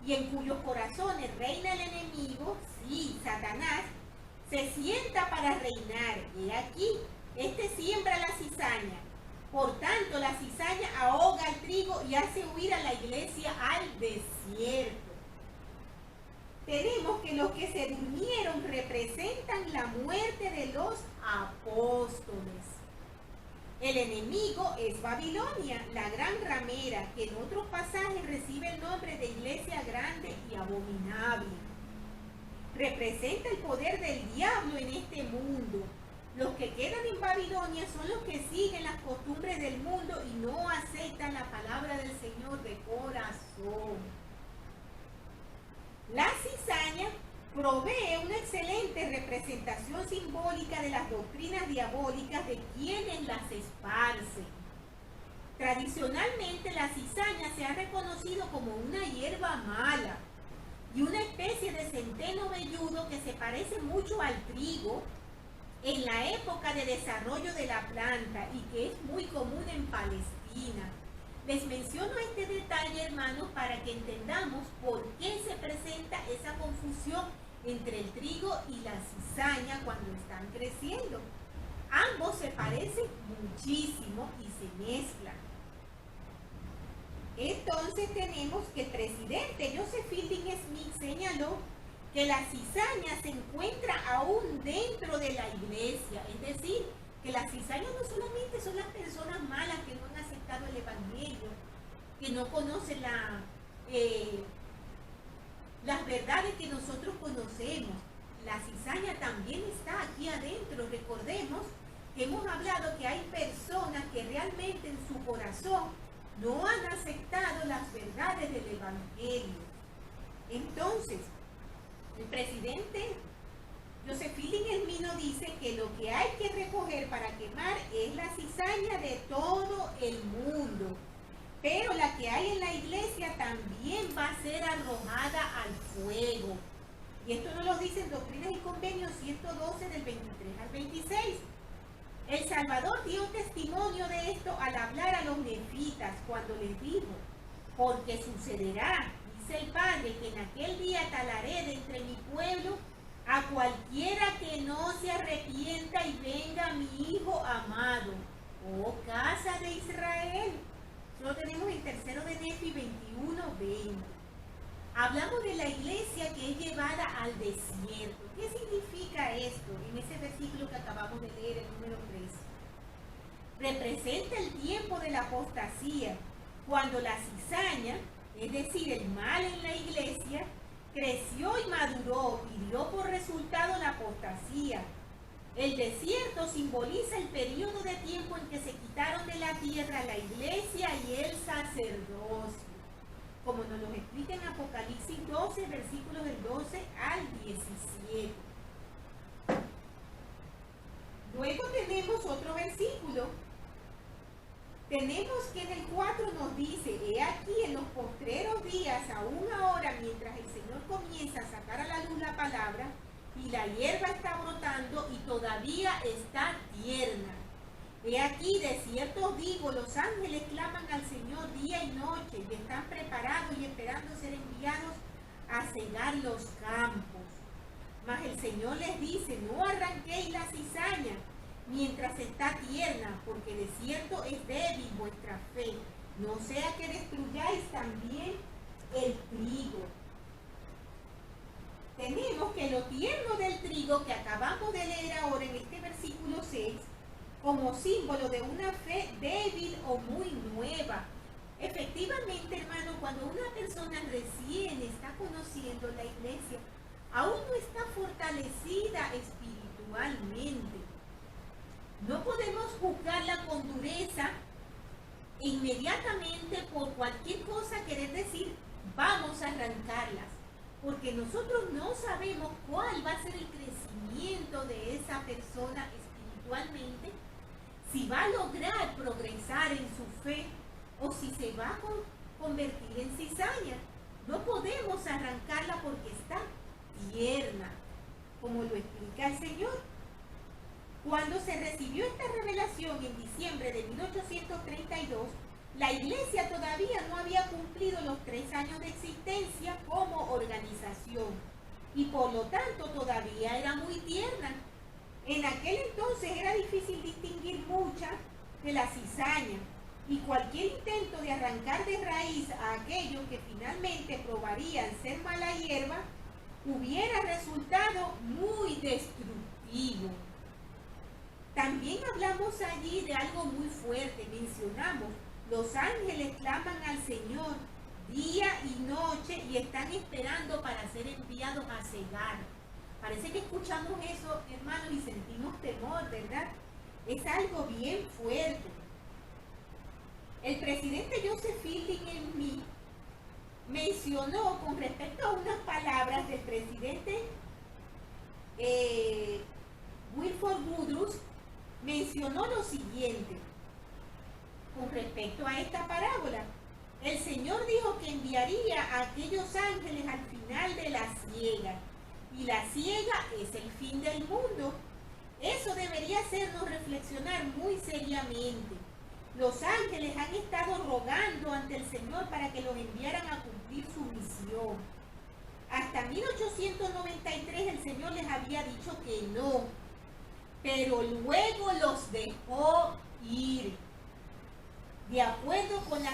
y en cuyos corazones reina el enemigo, sí, Satanás, se sienta para reinar. Y aquí, este siembra la cizaña. Por tanto, la cizaña ahoga el trigo y hace huir a la iglesia al desierto. Tenemos que los que se durmieron representan la muerte de los apóstoles. El enemigo es Babilonia, la gran ramera, que en otros pasajes recibe el nombre de iglesia grande y abominable. Representa el poder del diablo en este mundo. Los que quedan en Babilonia son los que siguen las costumbres del mundo y no aceptan la palabra del Señor de corazón. La cizaña provee una excelente representación simbólica de las doctrinas diabólicas de quienes las esparcen. Tradicionalmente la cizaña se ha reconocido como una hierba mala y una especie de centeno velludo que se parece mucho al trigo en la época de desarrollo de la planta y que es muy común en Palestina. Les menciono este detalle, hermanos, para que entendamos por qué se presenta esa confusión entre el trigo y la cizaña cuando están creciendo. Ambos se parecen muchísimo y se mezclan. Entonces tenemos que el presidente Joseph Fielding Smith señaló que la cizaña se encuentra aún dentro de la iglesia, es decir, que las cizañas no solamente son las personas malas que no han aceptado el Evangelio, que no conocen las verdades que nosotros conocemos. La cizaña también está aquí adentro. Recordemos que hemos hablado que hay personas que realmente en su corazón no han aceptado las verdades del Evangelio. Entonces, el presidente Joseph Fielding Smith nos dice que lo que hay que recoger para quemar es la cizaña de todo el mundo, pero la que hay en la iglesia también va a ser arrojada al fuego. Y esto nos lo dicen Doctrinas y Convenios 112 del 23 al 26. El Salvador dio testimonio de esto al hablar a los nefitas cuando les dijo, porque sucederá, dice el Padre, que en aquel día talaré de entre mi pueblo a cualquiera que no se arrepienta y venga mi Hijo amado, oh casa de Israel. Eso lo tenemos en 3 de Nefi 21:20. Hablamos de la iglesia que es llevada al desierto. ¿Qué significa esto en ese versículo que acabamos de leer, el número 3? Representa el tiempo de la apostasía, cuando la cizaña, es decir, el mal en la iglesia, creció y maduró y dio por resultado la apostasía. El desierto simboliza el periodo de tiempo en que se quitaron de la tierra la iglesia y el sacerdocio. como nos lo explica en Apocalipsis 12, versículos del 12 al 17. Luego tenemos otro versículo. Tenemos que en el 4 nos dice: he aquí en los postreros días, aún ahora, mientras el Señor comienza a sacar a la luz la palabra, y la hierba está brotando y todavía está tierna. He aquí, de cierto os digo, los ángeles claman al Señor día y noche, y están preparados y esperando ser enviados a cegar los campos. Mas el Señor les dice: no arranquéis la cizaña mientras está tierna, porque de cierto es débil vuestra fe, no sea que destruyáis también el trigo. Tenemos que lo tierno del trigo que acabamos de leer ahora en este versículo 6, como símbolo de una fe débil o muy nueva. Efectivamente, hermano, cuando una persona recién está conociendo la iglesia, aún no está fortalecida espiritualmente. No podemos juzgarla con dureza e inmediatamente por cualquier cosa querer decir vamos a arrancarlas, porque nosotros no sabemos cuál va a ser el crecimiento de esa persona espiritualmente, si va a lograr progresar en su fe o si se va a convertir en cizaña. No podemos arrancarla porque está tierna, como lo explica el Señor. Cuando se recibió esta revelación en diciembre de 1832, la iglesia todavía no había cumplido los 3 años de existencia como organización y por lo tanto todavía era muy tierna. En aquel entonces era difícil distinguir mucha de la cizaña y cualquier intento de arrancar de raíz a aquellos que finalmente probarían ser mala hierba hubiera resultado muy destructivo. También hablamos allí de algo muy fuerte, mencionamos: los ángeles claman al Señor día y noche y están esperando para ser enviados a cegar. Parece que escuchamos eso, hermanos, y sentimos temor, ¿verdad? Es algo bien fuerte. El presidente Joseph Fielding en mí mencionó con respecto a unas palabras del presidente Wilford Woodruff, mencionó lo siguiente con respecto a esta parábola. El Señor dijo que enviaría a aquellos ángeles al final de la siega, y la siega es el fin del mundo. Eso debería hacernos reflexionar muy seriamente. Los ángeles han estado rogando ante el Señor para que los enviaran a cumplir su misión. Hasta 1893 el Señor les había dicho que no, pero luego los dejó ir, de acuerdo con la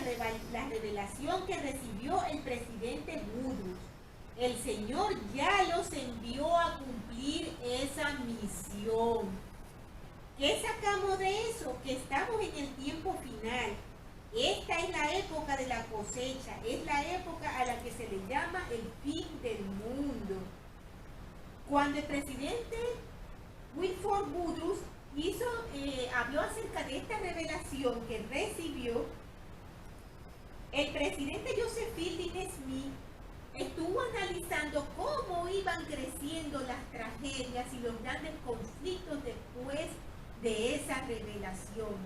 revelación que recibió el presidente Woodruff. El Señor ya los envió a cumplir esa misión. ¿Qué sacamos de eso? Que estamos en el tiempo final. Esta es la época de la cosecha, es la época a la que se le llama el fin del mundo. Cuando el presidente Wilford Woodruff habló acerca de esta revelación que recibió, el presidente Joseph Fielding Smith estuvo analizando cómo iban creciendo las tragedias y los grandes conflictos después de esa revelación.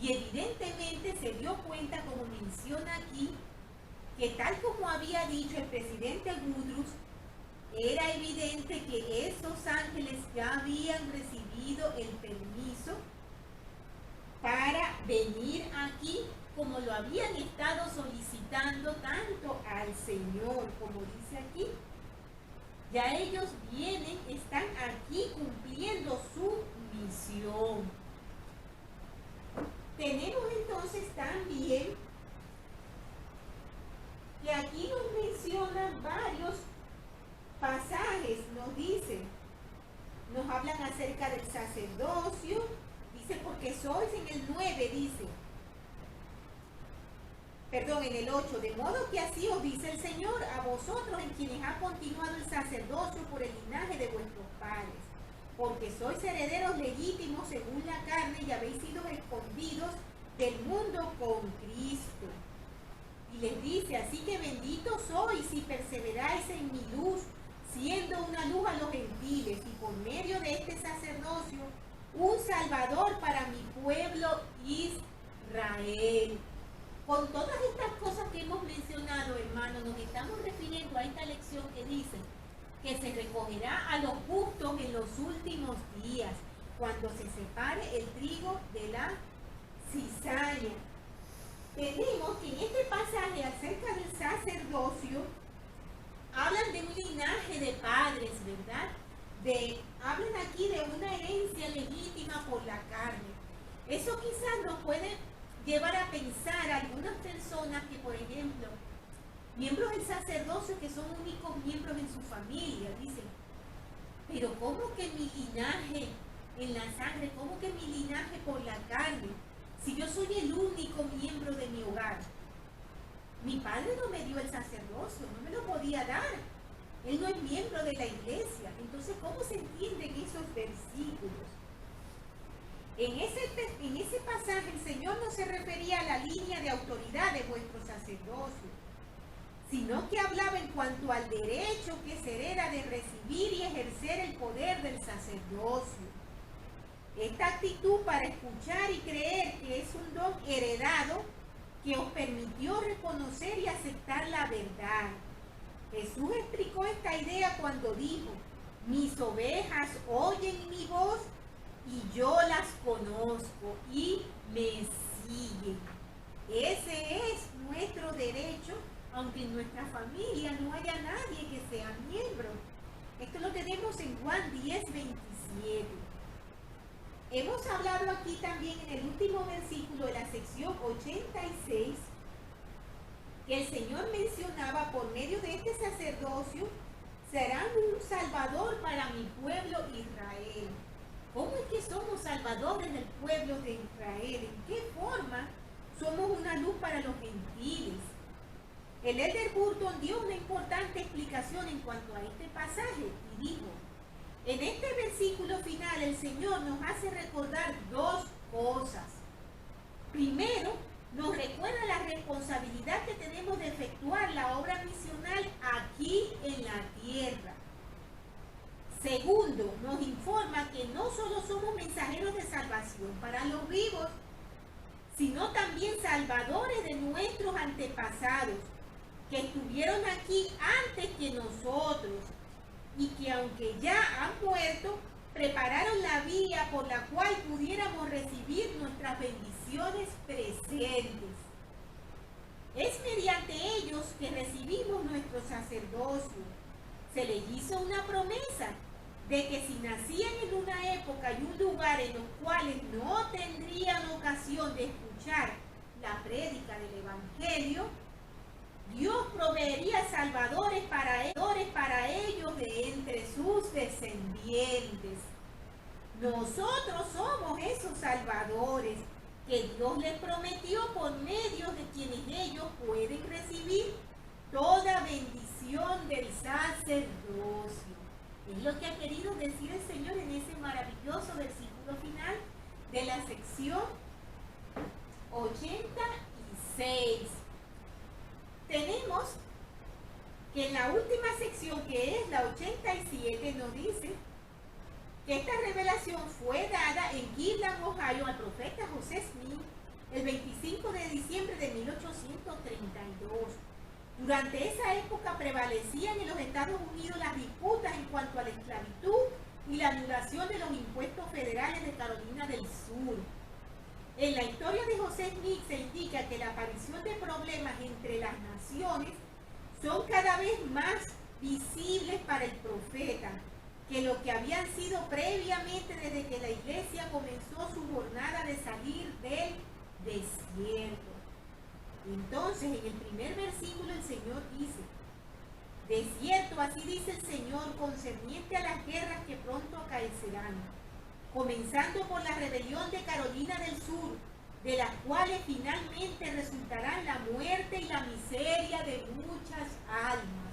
Y evidentemente se dio cuenta, como menciona aquí, que tal como había dicho el presidente Woodruff, era evidente que esos ángeles ya habían recibido el permiso para venir aquí, como lo habían estado solicitando tanto al Señor, como dice aquí. Ya ellos vienen, están aquí cumpliendo su misión. Tenemos entonces también que aquí nos mencionan varios pasajes, nos hablan acerca del sacerdocio, dice, porque sois en el 9, dice, en el 8, de modo que así os dice el Señor, a vosotros en quienes ha continuado el sacerdocio por el linaje de vuestros padres, porque sois herederos legítimos según la carne y habéis sido escondidos del mundo con Cristo. Y les dice, así que benditos sois si perseveráis en mi luz, siendo una luz a los gentiles, y por medio de este sacerdocio, un salvador para mi pueblo Israel. Con todas estas cosas que hemos mencionado, hermanos, nos estamos refiriendo a esta lección que dice que se recogerá a los justos en los últimos días, cuando se separe el trigo de la cizaña. Tenemos que en este pasaje acerca del sacerdocio, hablan de un linaje de padres, ¿verdad? Hablan aquí de una herencia legítima por la carne. Eso quizás nos puede llevar a pensar a algunas personas que, por ejemplo, miembros del sacerdocio que son únicos miembros en su familia, dicen, pero ¿cómo que mi linaje en la sangre? ¿Cómo que mi linaje por la carne? Si yo soy el único miembro de mi hogar. Mi padre no me dio el sacerdocio, no me lo podía dar. Él no es miembro de la iglesia. Entonces, ¿cómo se entienden esos versículos? En ese pasaje el Señor no se refería a la línea de autoridad de vuestro sacerdocio, sino que hablaba en cuanto al derecho que se hereda de recibir y ejercer el poder del sacerdocio. Esta actitud para escuchar y creer que es un don heredado que os permitió reconocer y aceptar la verdad. Jesús explicó esta idea cuando dijo, mis ovejas oyen mi voz y yo las conozco y me siguen. Ese es nuestro derecho, aunque en nuestra familia no haya nadie que sea miembro. Esto lo tenemos en Juan 10:27. Hemos hablado aquí también en el último versículo de la sección 86, que el Señor mencionaba por medio de este sacerdocio, serán un salvador para mi pueblo Israel. ¿Cómo es que somos salvadores del pueblo de Israel? ¿En qué forma somos una luz para los gentiles? El Elder Burton dio una importante explicación en cuanto a este pasaje y dijo, en este versículo final el Señor nos hace recordar dos cosas. Primero, nos recuerda la responsabilidad que tenemos de efectuar la obra misional aquí en la tierra. Segundo, nos informa que no solo somos mensajeros de salvación para los vivos, sino también salvadores de nuestros antepasados, que estuvieron aquí antes que nosotros, y que aunque ya han muerto, prepararon la vía por la cual pudiéramos recibir nuestras bendiciones presentes. Es mediante ellos que recibimos nuestro sacerdocio. Se les hizo una promesa de que si nacían en una época y un lugar en los cuales no tendrían ocasión de escuchar la prédica del Evangelio, Dios proveería salvadores para ellos de entre sus descendientes. Nosotros somos esos salvadores que Dios les prometió por medio de quienes ellos pueden recibir toda bendición del sacerdocio. Es lo que ha querido decir el Señor en ese maravilloso versículo final de la sección 86. Tenemos que en la última sección, que es la 87, nos dice que esta revelación fue dada en Cleveland, Ohio, al profeta José Smith el 25 de diciembre de 1832. Durante esa época prevalecían en los Estados Unidos las disputas en cuanto a la esclavitud y la anulación de los impuestos federales de Carolina del Sur. En la historia de José Smith se indica que la aparición de problemas entre las naciones son cada vez más visibles para el profeta que lo que habían sido previamente desde que la iglesia comenzó su jornada de salir del desierto. Entonces, en el primer versículo el Señor dice, de cierto, así dice el Señor, concerniente a las guerras que pronto acaecerán, comenzando por la rebelión de Carolina del Sur, de las cuales finalmente resultarán la muerte y la miseria de muchas almas.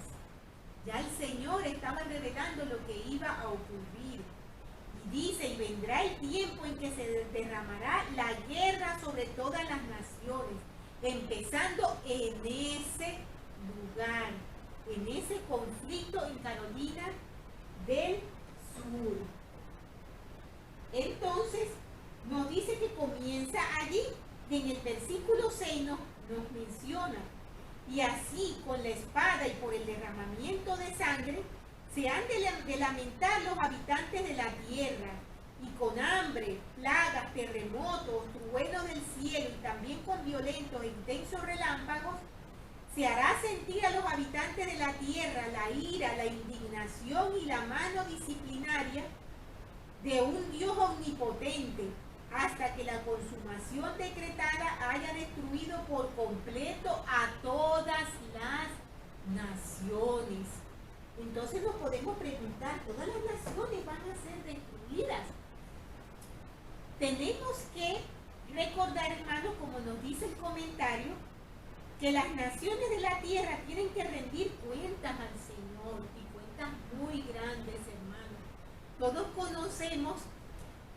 Ya el Señor estaba revelando lo que iba a ocurrir. Y dice, y vendrá el tiempo en que se derramará la guerra sobre todas las naciones, empezando en ese lugar, en ese conflicto en Carolina del Sur. Entonces, nos dice que comienza allí, y en el versículo 6 nos menciona: y así con la espada y por el derramamiento de sangre se han de lamentar los habitantes de la tierra, y con hambre, plagas, terremotos, truenos del cielo y también con violentos e intensos relámpagos, se hará sentir a los habitantes de la tierra la ira, la indignación y la mano disciplinaria de un Dios omnipotente, hasta que la consumación decretada haya destruido por completo a todas las naciones. Entonces nos podemos preguntar, ¿todas las naciones van a ser destruidas? Tenemos que recordar, hermanos, como nos dice el comentario, que las naciones de la tierra tienen que rendir cuentas al Señor, y cuentas muy grandes, hermanos. Todos conocemos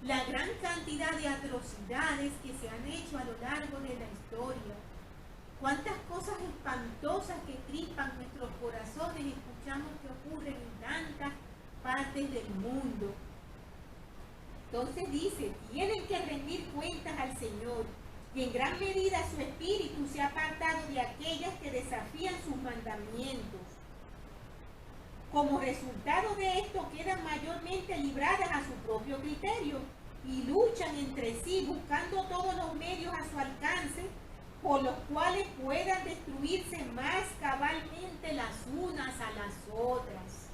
la gran cantidad de atrocidades que se han hecho a lo largo de la historia. Cuántas cosas espantosas que crispan nuestros corazones escuchamos que ocurren en tantas partes del mundo. Entonces dice, tienen que rendir cuentas al Señor, y en gran medida su espíritu se ha apartado de aquellas que desafían sus mandamientos. Como resultado de esto, quedan mayormente libradas a su propio criterio y luchan entre sí buscando todos los medios a su alcance por los cuales puedan destruirse más cabalmente las unas a las otras.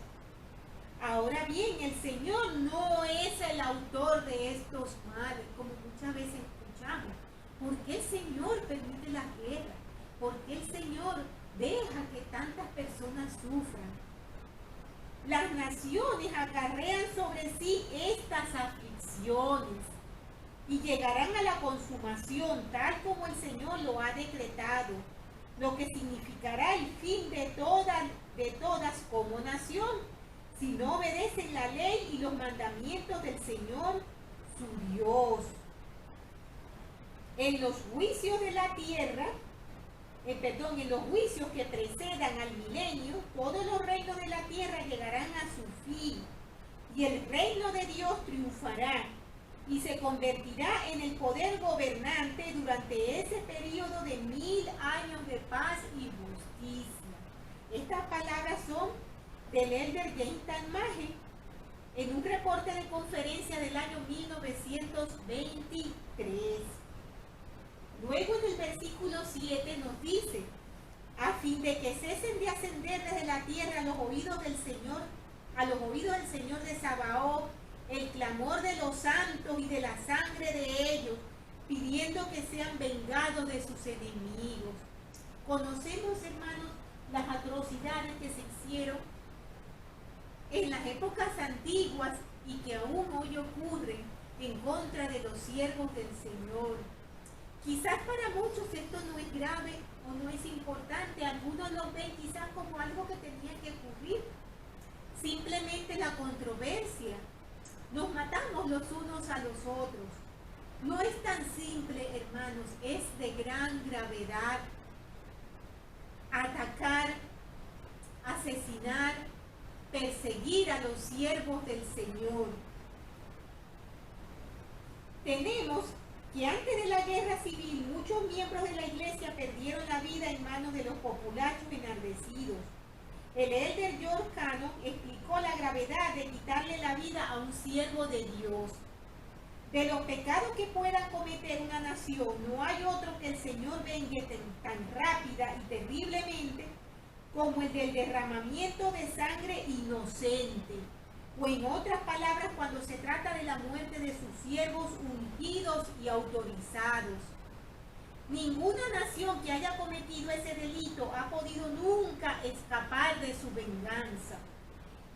Ahora bien, el Señor no es el autor de estos males, como muchas veces escuchamos. ¿Por qué el Señor permite la guerra? ¿Por qué el Señor deja que tantas personas sufran? Las naciones acarrean sobre sí estas aflicciones y llegarán a la consumación tal como el Señor lo ha decretado, lo que significará el fin de todas como nación, si no obedecen la ley y los mandamientos del Señor, su Dios. En los juicios de la tierra, en los juicios que precedan al milenio, todos los reinos de la tierra llegarán a su fin, y el reino de Dios triunfará, y se convertirá en el poder gobernante durante ese periodo de 1000 años de paz y justicia. Estas palabras son del elder James Talmage, en un reporte de conferencia del año 1923. Luego en el versículo 7 nos dice, a fin de que cesen de ascender desde la tierra a los oídos del Señor de Sabaoth, el clamor de los santos y de la sangre de ellos, pidiendo que sean vengados de sus enemigos. Conocemos, hermanos, las atrocidades que se hicieron en las épocas antiguas y que aún hoy ocurren en contra de los siervos del Señor. Quizás para muchos esto no es grave o no es importante, algunos lo ven quizás como algo que tenía que ocurrir. Simplemente la controversia, nos matamos los unos a los otros. No es tan simple, hermanos, es de gran gravedad atacar, asesinar, perseguir a los siervos del Señor. Tenemos que antes de la guerra civil muchos miembros de la iglesia perdieron la vida en manos de los populachos enardecidos. El elder George Cannon explicó la gravedad de quitarle la vida a un siervo de Dios. De los pecados que pueda cometer una nación, no hay otro que el Señor vengue tan rápida y terriblemente como el del derramamiento de sangre inocente, o en otras palabras, cuando se trata de la muerte de sus siervos ungidos y autorizados. Ninguna nación que haya cometido ese delito ha podido nunca escapar de su venganza.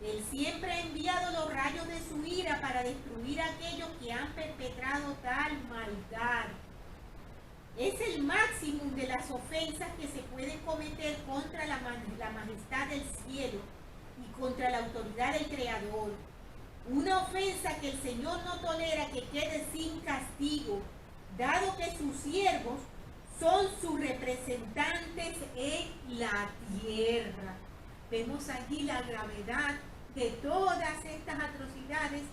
Él siempre ha enviado los rayos de su ira para destruir a aquellos que han perpetrado tal maldad. Es el máximo de las ofensas que se pueden cometer contra la majestad del cielo y contra la autoridad del Creador. Una ofensa que el Señor no tolera que quede sin castigo, dado que sus siervos son sus representantes en la tierra. Vemos allí la gravedad de todas estas atrocidades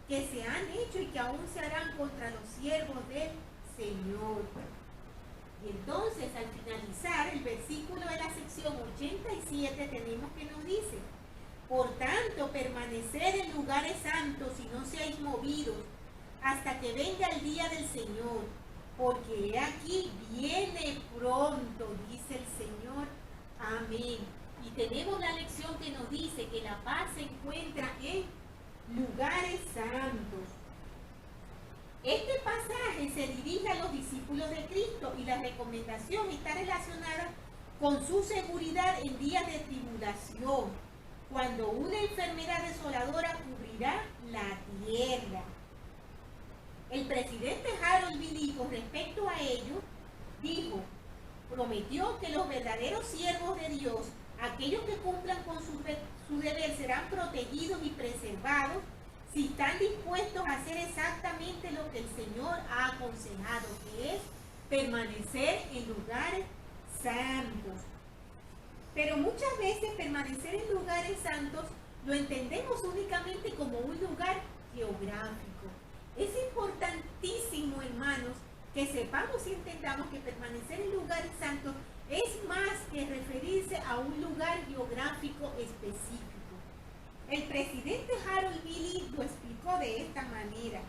que se han hecho y que aún se harán contra los siervos del Señor. Y entonces, al finalizar el versículo de la sección 87, tenemos que nos dice: por tanto, permaneced en lugares santos y no seáis movidos hasta que venga el día del Señor, porque he aquí viene pronto, dice el Señor. Amén. Y tenemos la lección que nos dice que la paz se encuentra en lugares santos. Este pasaje se dirige a los discípulos de Cristo y la recomendación está relacionada con su seguridad en días de tribulación, cuando una enfermedad desoladora cubrirá la tierra. El presidente Harold Billy, con respecto a ello, prometió que los verdaderos siervos de Dios, aquellos que cumplan con su deber, serán protegidos y preservados si están dispuestos a hacer exactamente lo que el Señor ha aconsejado, que es permanecer en lugares santos. Pero muchas veces permanecer en lugares santos lo entendemos únicamente como un lugar geográfico. Es importantísimo, hermanos, que sepamos y entendamos que permanecer en lugares santos es más que referirse a un lugar geográfico específico. El presidente Harold Billy lo explicó de esta manera.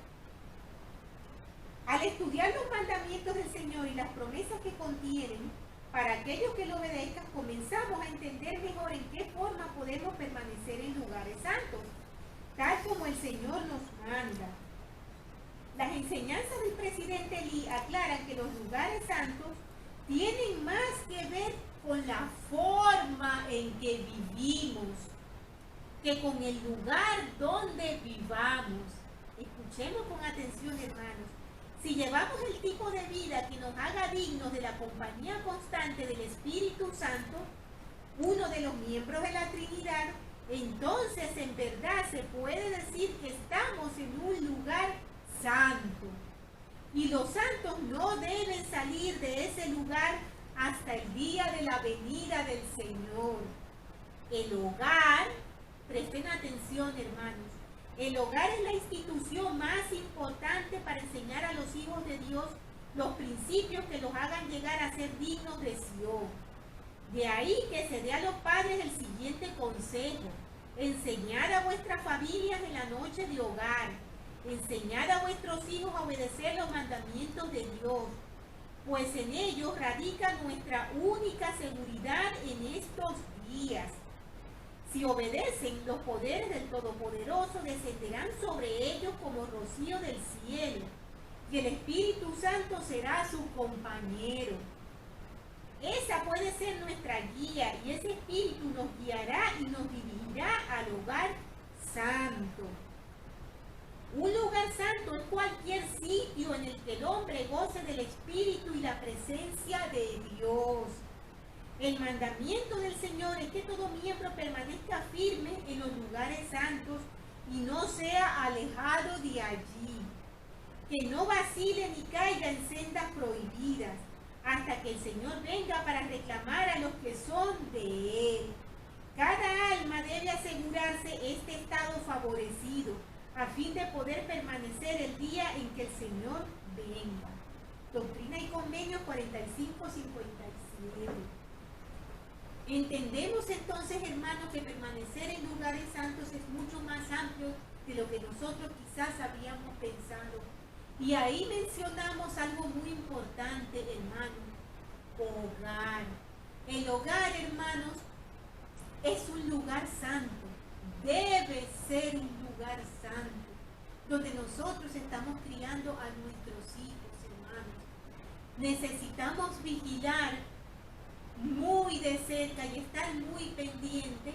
Al estudiar los mandamientos del Señor y las promesas que contienen, para aquellos que lo obedezcan, comenzamos a entender mejor en qué forma podemos permanecer en lugares santos, tal como el Señor nos manda. Las enseñanzas del presidente Lee aclaran que los lugares santos tienen más que ver con la forma en que vivimos que con el lugar donde vivamos. Escuchemos con atención, hermanos. Si llevamos el tipo de vida que nos haga dignos de la compañía constante del Espíritu Santo, uno de los miembros de la Trinidad, entonces en verdad se puede decir que estamos en un lugar santo. Y los santos no deben salir de ese lugar hasta el día de la venida del Señor. El hogar, presten atención, hermanos, el hogar es la institución más importante para enseñar a los hijos de Dios los principios que los hagan llegar a ser dignos de Sion. De ahí que se dé a los padres el siguiente consejo: enseñad a vuestras familias en la noche de hogar, enseñad a vuestros hijos a obedecer los mandamientos de Dios, pues en ellos radica nuestra única seguridad en estos días. Si obedecen, los poderes del Todopoderoso descenderán sobre ellos como rocío del cielo, y el Espíritu Santo será su compañero. Esa puede ser nuestra guía, y ese Espíritu nos guiará y nos dirigirá al hogar santo. Un lugar santo es cualquier sitio en el que el hombre goce del Espíritu y la presencia de Dios. El mandamiento del Señor es que todo miembro permanezca firme en los lugares santos y no sea alejado de allí. Que no vacile ni caiga en sendas prohibidas, hasta que el Señor venga para reclamar a los que son de Él. Cada alma debe asegurarse este estado favorecido, a fin de poder permanecer el día en que el Señor venga. Doctrina y Convenios 45-57. Entendemos entonces, hermanos, que permanecer en lugares santos es mucho más amplio de lo que nosotros quizás habíamos pensado. Y ahí mencionamos algo muy importante, hermanos: hogar. El hogar, hermanos, es un lugar santo. Debe ser un lugar santo, donde nosotros estamos criando a nuestros hijos, hermanos. Necesitamos vigilar muy de cerca y estar muy pendiente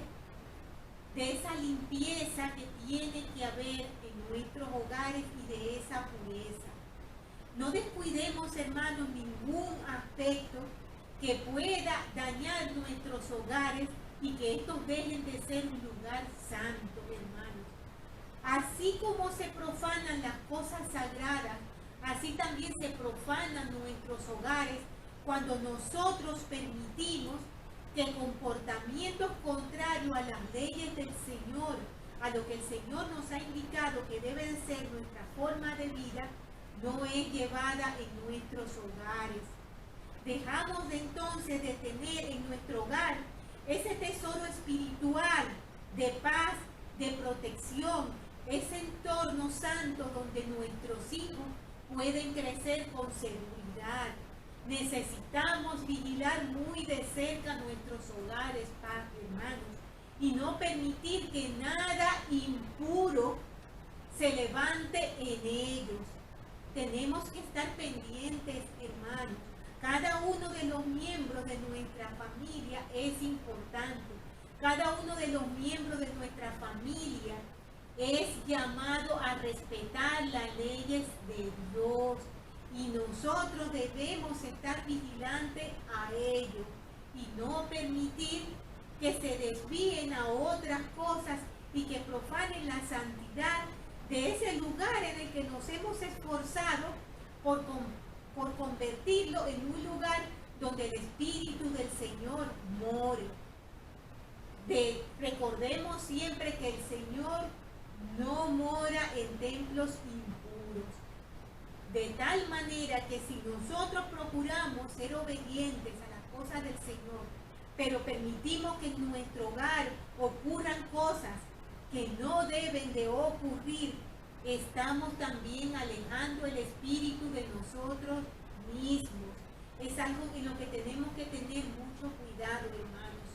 de esa limpieza que tiene que haber en nuestros hogares y de esa pureza. No descuidemos, hermanos, ningún aspecto que pueda dañar nuestros hogares y que estos dejen de ser un lugar santo, hermanos. Así como se profanan las cosas sagradas, así también se profanan nuestros hogares cuando nosotros permitimos que comportamientos contrarios a las leyes del Señor, a lo que el Señor nos ha indicado que debe de ser nuestra forma de vida, no es llevada en nuestros hogares. Dejamos entonces de tener en nuestro hogar ese tesoro espiritual de paz, de protección, ese entorno santo donde nuestros hijos pueden crecer con seguridad. Necesitamos vigilar muy de cerca nuestros hogares, hermanos, y no permitir que nada impuro se levante en ellos. Tenemos que estar pendientes, hermanos. Cada uno de los miembros de nuestra familia es importante. Cada uno de los miembros de nuestra familia es llamado a respetar las leyes de Dios. Y nosotros debemos estar vigilantes a ello y no permitir que se desvíen a otras cosas y que profanen la santidad de ese lugar en el que nos hemos esforzado por convertirlo en un lugar donde el Espíritu del Señor more. Recordemos siempre que el Señor no mora en templos impuros. De tal manera que si nosotros procuramos ser obedientes a las cosas del Señor, pero permitimos que en nuestro hogar ocurran cosas que no deben de ocurrir, estamos también alejando el espíritu de nosotros mismos. Es algo en lo que tenemos que tener mucho cuidado, hermanos.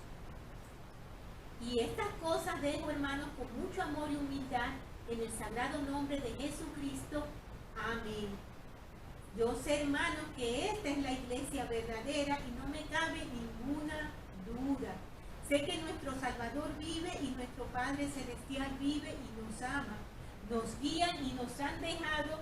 Y estas cosas dejo, hermanos, con mucho amor y humildad en el sagrado nombre de Jesucristo. Amén. Yo sé, hermanos, que esta es la iglesia verdadera y no me cabe ninguna duda. Sé que nuestro Salvador vive y nuestro Padre Celestial vive y nos ama. Nos guían y nos han dejado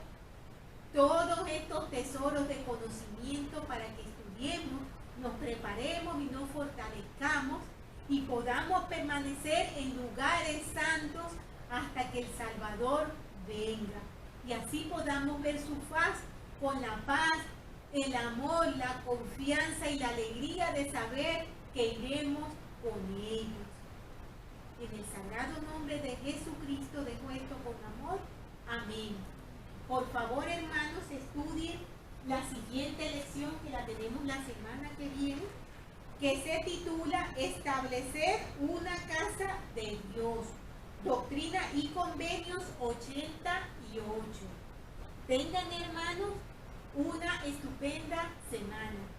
todos estos tesoros de conocimiento para que estudiemos, nos preparemos y nos fortalezcamos y podamos permanecer en lugares santos hasta que el Salvador venga. Y así podamos ver su faz con la paz, el amor, la confianza y la alegría de saber que iremos con ellos. En el sagrado nombre de Jesucristo dejo esto con amor. Amén. Por favor, hermanos, estudien la siguiente lección que la tenemos la semana que viene, que se titula Establecer una casa de Dios. Doctrina y Convenios 88. Tengan, hermanos, una estupenda semana.